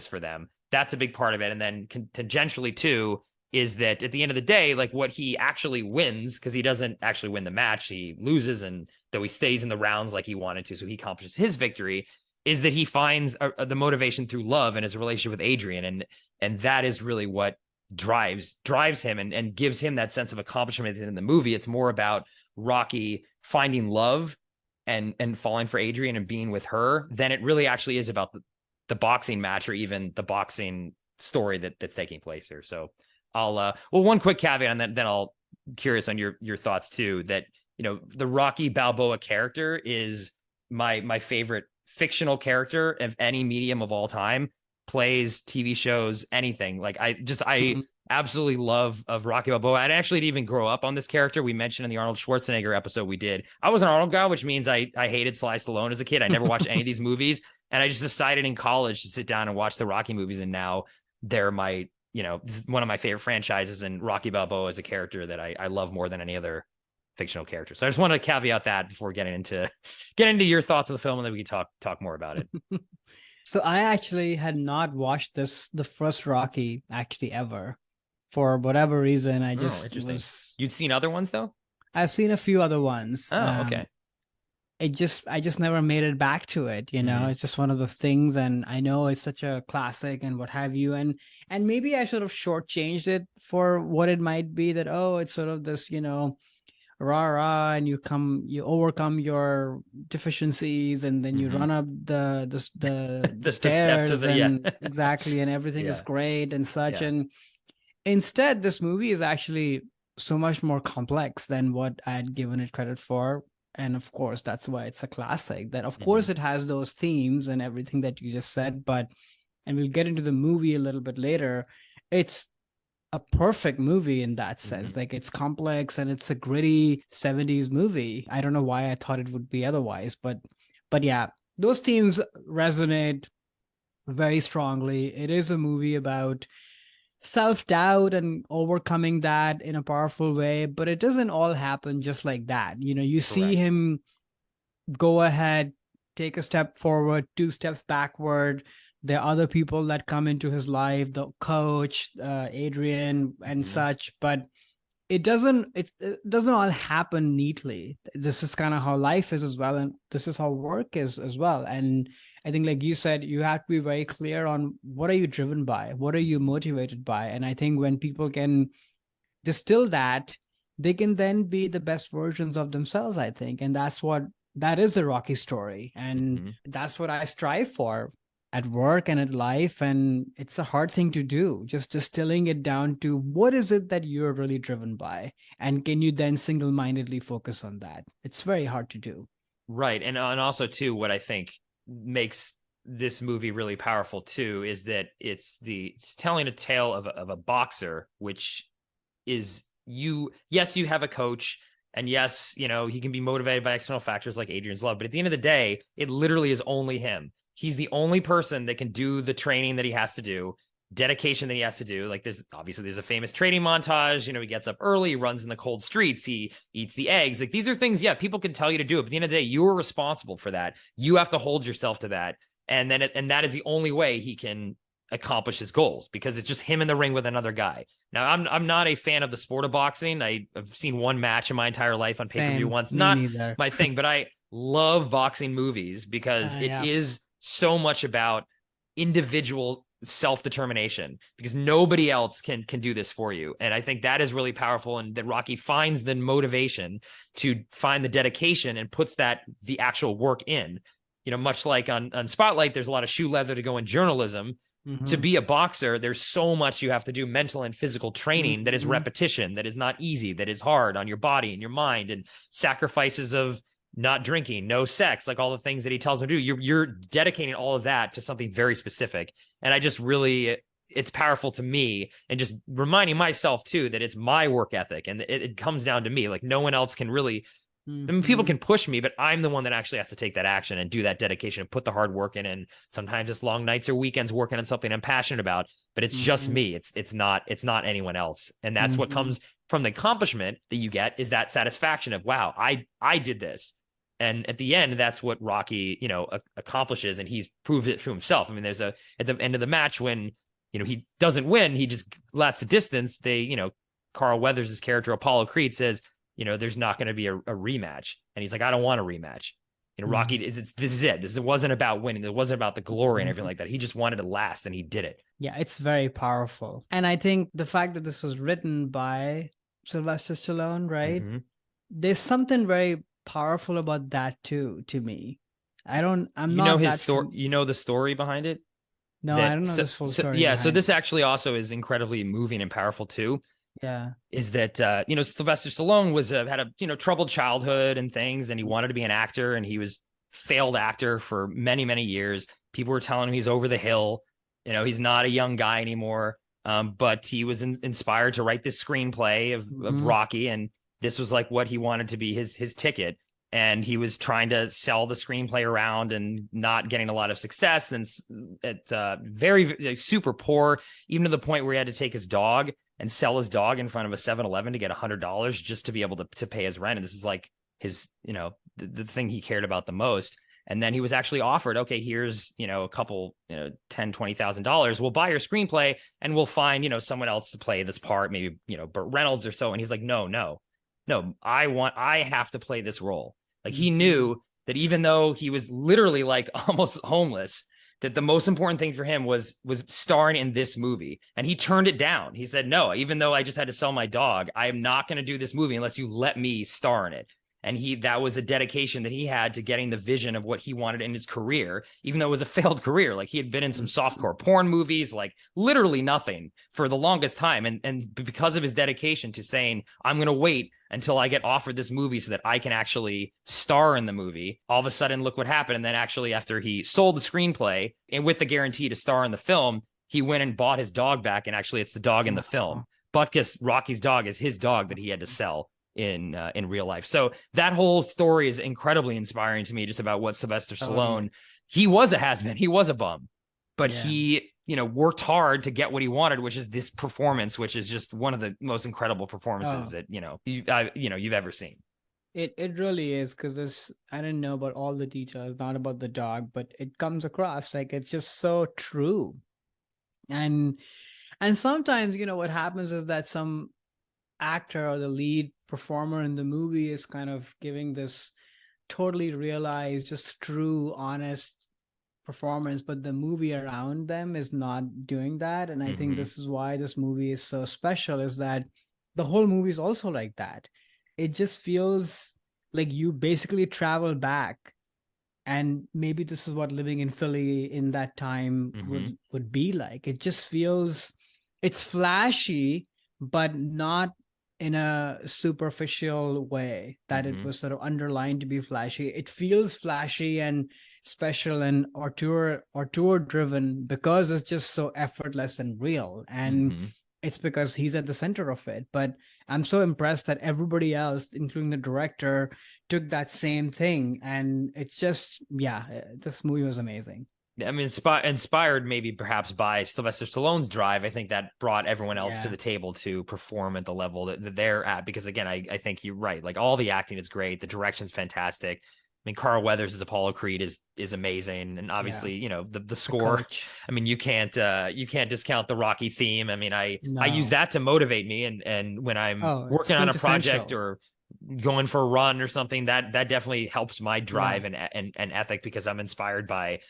for them. That's a big part of it. And then tangentially too, is that at the end of the day, like what he actually wins, because he doesn't actually win the match, he loses, and though he stays in the rounds like he wanted to, so he accomplishes his victory, is that he finds the motivation through love and his relationship with Adrian, and that is really what drives him and gives him that sense of accomplishment in the movie. It's more about Rocky finding love and falling for Adrian and being with her than it really actually is about the boxing match or even the boxing story that's taking place here. So I'll one quick caveat, and then I'll curious on your thoughts too, that the Rocky Balboa character is my favorite fictional character of any medium of all time, plays, TV shows, anything. Like I absolutely love of Rocky Balboa. I actually didn't even grow up on this character. We mentioned in the Arnold Schwarzenegger episode we did, I was an Arnold guy, which means I hated Sly Stallone as a kid. I never watched any of these movies, and I just decided in college to sit down and watch the Rocky movies, and now they're my this is one of my favorite franchises, and Rocky Balboa is a character that I love more than any other fictional character. So I just wanted to caveat that before getting into your thoughts of the film, and then we can talk more about it. So I actually had not watched the first Rocky actually ever. For whatever reason, I just interesting. You'd seen other ones though? I've seen a few other ones. Oh, okay. I just never made it back to it. It's just one of those things, and I know it's such a classic and what have you, and maybe I should have shortchanged it for what it might be. That it's sort of this, rah rah, and you overcome your deficiencies, and then you run up the stairs, steps and exactly, and everything is great and such. And instead, this movie is actually so much more complex than what I had given it credit for. And of course, that's why it's a classic. That of course it has those themes and everything that you just said, and we'll get into the movie a little bit later. It's a perfect movie in that sense. Like, it's complex and it's a gritty 70s movie. I don't know why I thought it would be otherwise, but yeah, those themes resonate very strongly. It is a movie about self-doubt and overcoming that in a powerful way, but it doesn't all happen just like that. You see him go ahead, take a step forward, 2 steps backward. There are other people that come into his life, the coach, Adrian, and such, but it doesn't all happen neatly. This is kind of how life is as well, and this is how work is as well. And I think, like you said, you have to be very clear on what are you driven by, what are you motivated by. And I think when people can distill that, they can then be the best versions of themselves, I think. And that is the Rocky story, and that's what I strive for at work and at life. And it's a hard thing to do, just distilling it down to what is it that you're really driven by, and can you then single-mindedly focus on that? It's very hard to do. Right. And also too, what I think makes this movie really powerful too is that it's telling a tale of a boxer, which is you have a coach, and yes, he can be motivated by external factors like Adrian's love, but at the end of the day, it literally is only him. He's the only person that can do the training that he has to do, dedication that he has to do. Like, there's a famous training montage. He gets up early, he runs in the cold streets, he eats the eggs. Like, these are things, people can tell you to do it, but at the end of the day, you're responsible for that. You have to hold yourself to that. And that is the only way he can accomplish his goals, because it's just him in the ring with another guy. Now, I'm not a fan of the sport of boxing. I've seen one match in my entire life on pay-per-view once. Not my thing, but I love boxing movies because it is so much about individual self-determination, because nobody else can do this for you. And I think that is really powerful, and that Rocky finds the motivation to find the dedication and puts the actual work in. Much like on Spotlight, there's a lot of shoe leather to go in journalism. To be a boxer, there's so much you have to do, mental and physical training, that is repetition, that is not easy, that is hard on your body and your mind, and sacrifices of not drinking, no sex, like all the things that he tells him to do. You're dedicating all of that to something very specific. And I just really, it's powerful to me, and just reminding myself too that it's my work ethic, and it comes down to me. Like, no one else can really I mean, people Hmm. can push me, but I'm the one that actually has to take that action and do that dedication and put the hard work in. And sometimes it's long nights or weekends working on something I'm passionate about, but it's just Hmm. me. It's not anyone else. And that's what Hmm. comes from the accomplishment that you get, is that satisfaction of, wow, I did this. And at the end, that's what Rocky, accomplishes, and he's proved it to himself. I mean, there's at the end of the match when, he doesn't win, he just lets the distance. Carl Weathers' character Apollo Creed says, there's not going to be a rematch. And he's like, I don't want a rematch. Rocky, Hmm. this is it. This wasn't about winning. It wasn't about the glory and everything Hmm. like that. He just wanted to last, and he did it. Yeah, it's very powerful. And I think the fact that this was written by Sylvester Stallone, right? Mm-hmm. There's something very powerful about that too, to me. I'm You know not his that story. from, You know the story behind it. no, I That don't know so, this full so story yeah. So behind this it. actually also is incredibly moving and powerful too. Yeah. Is that Sylvester Stallone was had a troubled childhood and things, and he wanted to be an actor, and he was failed actor for many many years. People were telling him he's over the hill. He's not a young guy anymore. But he was inspired to write this screenplay of Hmm. Rocky, and this was like what he wanted to be his ticket. And he was trying to sell the screenplay around and not getting a lot of success. And it very like, super poor, even to the point where he had to take his dog and sell his dog in front of a 7-Eleven to get $100 just to be able to pay his rent. And this is like his, the thing he cared about the most. And then he was actually offered, okay, here's, a couple, $10,000, $20,000. We'll buy your screenplay and we'll find, someone else to play this part, maybe, Burt Reynolds or so. And he's like, no, no, no, I have to play this role. Like he Hmm. knew that even though he was literally like almost homeless, that the most important thing for him was starring in this movie. And he turned it down. He said, no, even though I just had to sell my dog, I am not going to do this movie unless you let me star in it. And that was a dedication that he had to getting the vision of what he wanted in his career, even though it was a failed career. Like he had been in some softcore porn movies, like literally nothing for the longest time. And because of his dedication to saying, I'm going to wait until I get offered this movie so that I can actually star in the movie. All of a sudden, look what happened. And then actually, after he sold the screenplay and with the guarantee to star in the film, he went and bought his dog back. And actually, it's the dog in the film. Butkus, Rocky's dog, is his dog that he had to sell in real life. So that whole story is incredibly inspiring to me, just about what Sylvester Totally. Stallone, he was a has-been, he was a bum, but Yeah. he worked hard to get what he wanted, which is this performance, which is just one of the most incredible performances Oh, that you've ever seen. it really is, because this I didn't know about all the details, not about the dog, but it comes across like it's just so true. And sometimes, what happens is that some actor or the lead performer in the movie is kind of giving this totally realized, just true, honest performance, but the movie around them is not doing that. And I think Mm-hmm. this is why this movie is so special, is that the whole movie is also like that. It just feels like you basically travel back, and maybe this is what living in Philly in that time Mm-hmm. would be like. It just feels, it's flashy, but not in a superficial way that it Mm-hmm. was sort of underlined to be flashy. It feels flashy and special and auteur driven because it's just so effortless and real. And Mm-hmm. it's because he's at the center of it. But I'm so impressed that everybody else, including the director, took that same thing. And it's just, yeah, this movie was amazing. I mean, inspired maybe perhaps by Sylvester Stallone's drive. I think that brought everyone else to Yeah. the table to perform at the level that they're at. Because again, I think you're right. Like all the acting is great, the direction's fantastic. I mean, Carl Weathers as Apollo Creed is amazing, and Yeah. obviously, the The score. coach. I mean, you can't discount the Rocky theme. I mean, I use No. that to motivate me, and when I'm Oh, it's working on a project quintessential. or going for a run or something, that definitely helps my Yeah. drive and ethic, because I'm inspired by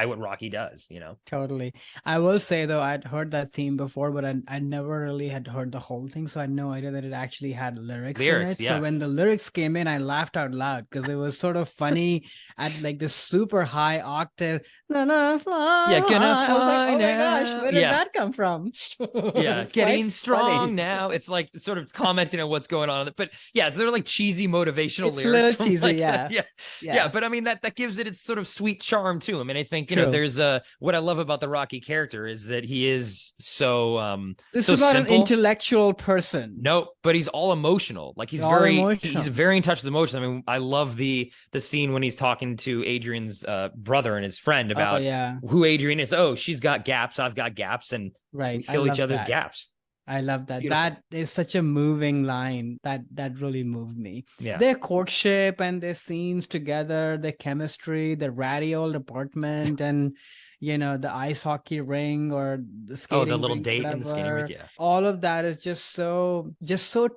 what Rocky does. Totally. I will say though, I'd heard that theme before, but I never really had heard the whole thing, so I had no idea that it actually had lyrics in Lyrics, it. So yeah. when the lyrics came in, I laughed out loud because it was sort of funny at like this super high octave. Na, na, fly Yeah, gonna high. I was like, fly oh my gosh, now. where did Yeah. that come from? Yeah, It's quite getting strong funny. now. It's like sort of commenting on what's going on. But yeah, they're like cheesy motivational It's a lyrics little from cheesy, like yeah. yeah. Yeah, Yeah. but I mean that gives it its sort of sweet charm too. I mean, I think, True. there's what I love about the Rocky character is that he is so This so is not an simple. intellectual person. No, but he's all emotional. Like They're all he's emotional. very in touch with emotions. I mean, I love the scene when he's talking to Adrian's brother and his friend Oh about yeah. who Adrian is. Oh, she's got gaps, I've got gaps, and we Right. I fill each love other's that. gaps. I love that. Beautiful. That is such a moving line. That really moved me. Yeah. Their courtship and their scenes together, their chemistry, the ratty old apartment, and the ice hockey ring or the Oh, the skating little rink, date in the skating rink. whatever. Yeah. All of that is just so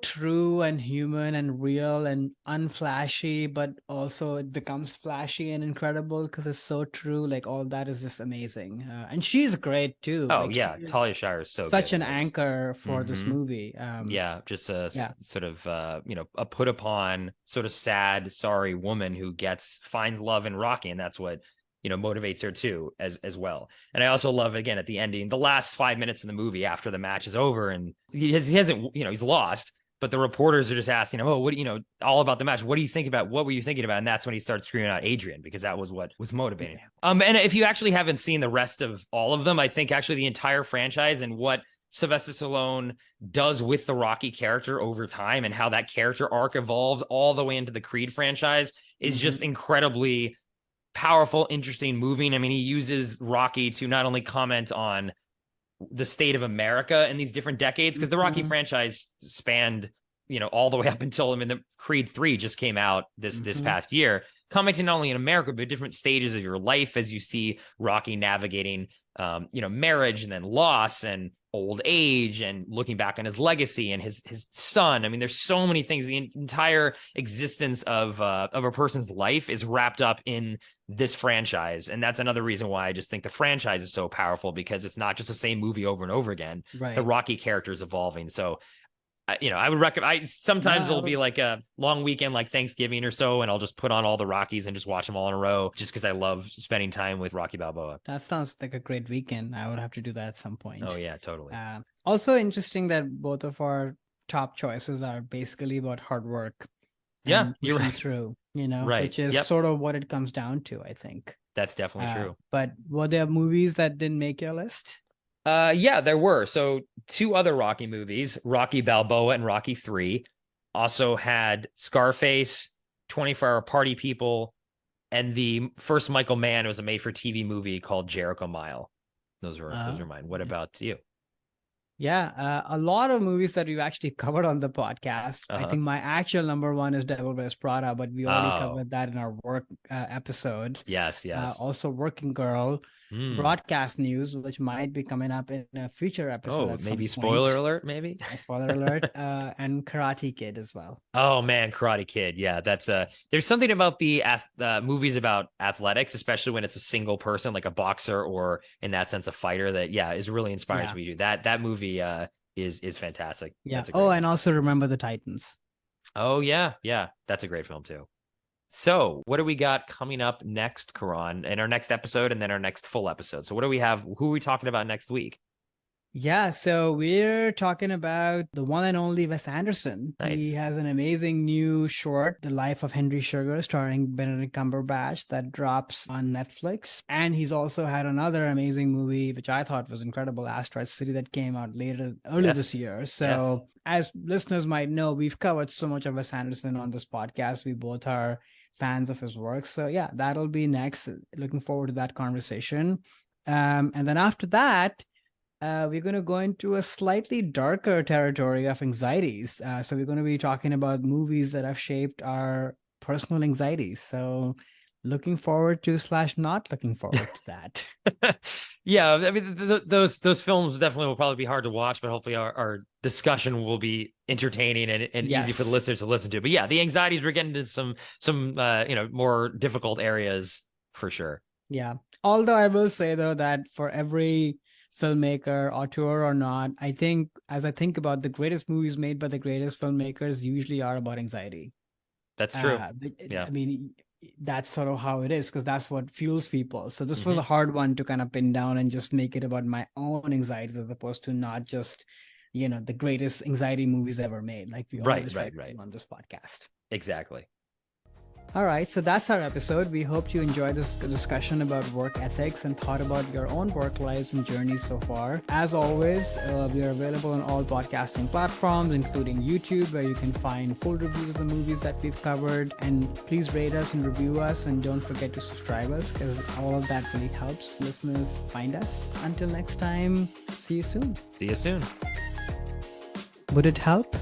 true and human and real and unflashy, but also it becomes flashy and incredible because it's so true. Like all that is just amazing. And she's great too. Oh Like she yeah, is Talia Shire is so good such in an this. anchor for this Hmm. movie. Yeah, just Yeah, sort of a put upon sort of sad, sorry woman who finds love in Rocky, and that's what motivates her too as well. And I also love again at the ending, the last 5 minutes of the movie after the match is over, and he hasn't he's lost, but the reporters are just asking him, oh, what all about the match? What were you thinking about? And that's when he starts screaming out Adrian, because that was what was motivating him. And if you actually haven't seen the rest of all of them, I think actually the entire franchise and what Sylvester Stallone does with the Rocky character over time and how that character arc evolves all the way into the Creed franchise is just incredibly powerful, interesting, moving. I mean, he uses Rocky to not only comment on the state of America in these different decades, because the Rocky Mhm. franchise spanned, all the way up until the Creed 3 just came out this Mhm. past year, commenting not only in America, but different stages of your life as you see Rocky navigating, marriage and then loss and old age and looking back on his legacy and his son. I mean, there's so many things. The entire existence of a person's life is wrapped up in this franchise, and that's another reason why I just think the franchise is so powerful, because it's not just the same movie over and over again. The Right. Rocky character is evolving. So I would recommend. Sometimes Yeah, I it'll be would, like a long weekend, like Thanksgiving or so, and I'll just put on all the Rockies and just watch them all in a row, just because I love spending time with Rocky Balboa. that sounds like a great weekend. I would have to do that at some Oh point. yeah, totally. Also interesting that both of our top choices are basically about hard work Yeah, and you're pushing right. through, Right. which is Yep. sort of what it comes down to, I think. That's definitely true. But were there movies that didn't make your list? Yeah, there were. So two other Rocky movies, Rocky Balboa and Rocky 3, also had Scarface, 24-Hour Party People, and the first Michael Mann was a made-for-TV movie called Jericho Mile. Those are mine. What about you? Yeah, a lot of movies that we've actually covered on the podcast. I Uh-huh. think my actual number one is Devil Wears Prada, but we already Oh, covered that in our work episode. yes, yes. Also, Working Girl, Hmm. Broadcast News, which might be coming up in a future episode Oh, at some maybe spoiler point. alert, maybe. Spoiler alert, and Karate Kid as well. Oh man, Karate Kid. Yeah, that's there's something about the movies about athletics, especially when it's a single person like a boxer or in that sense a fighter, that is really inspiring Yeah, to me too. That movie is fantastic. yeah. That's a Oh, great and one. also Remember the Titans. Oh yeah, yeah. That's a great film too. So, what do we got coming up next, Karan, in our next episode and then our next full episode? So, what do we have? Who are we talking about next week? Yeah, so we're talking about the one and only Wes Anderson. He Nice. has an amazing new short, The Life of Henry Sugar, starring Benedict Cumberbatch, that drops on Netflix. And he's also had another amazing movie, which I thought was incredible, Asteroid City, that came out earlier this Yes. year. Yes. So, as listeners might know, we've covered so much of Wes Anderson on this podcast. We both are fans of his work. So, yeah, that'll be next. Looking forward to that conversation. And then after that, we're going to go into a slightly darker territory of anxieties. So we're going to be talking about movies that have shaped our personal anxieties. So looking forward to / not looking forward to that. Yeah, I mean those films definitely will probably be hard to watch, but hopefully our discussion will be entertaining and easy for the Yes. listeners to listen to. But yeah, the anxieties, we're getting into some more difficult areas for sure. Yeah. Although I will say though that for every filmmaker, auteur or not, I think as I think about the greatest movies made by the greatest filmmakers usually are about anxiety. That's true. Yeah. I mean, that's sort of how it is because that's what fuels people. So this was Hmm. a hard one to kind of pin down and just make it about my own anxieties as opposed to not just, the greatest anxiety movies ever made, like we Right, always try right, to right. do on this podcast. Exactly. All right, so that's our episode. We hope you enjoyed this discussion about work ethics and thought about your own work lives and journeys so far. As always, we are available on all podcasting platforms, including YouTube, where you can find full reviews of the movies that we've covered. And please rate us and review us, and don't forget to subscribe us, because all of that really helps listeners find us. Until next time, see you soon. See you soon. Would it help?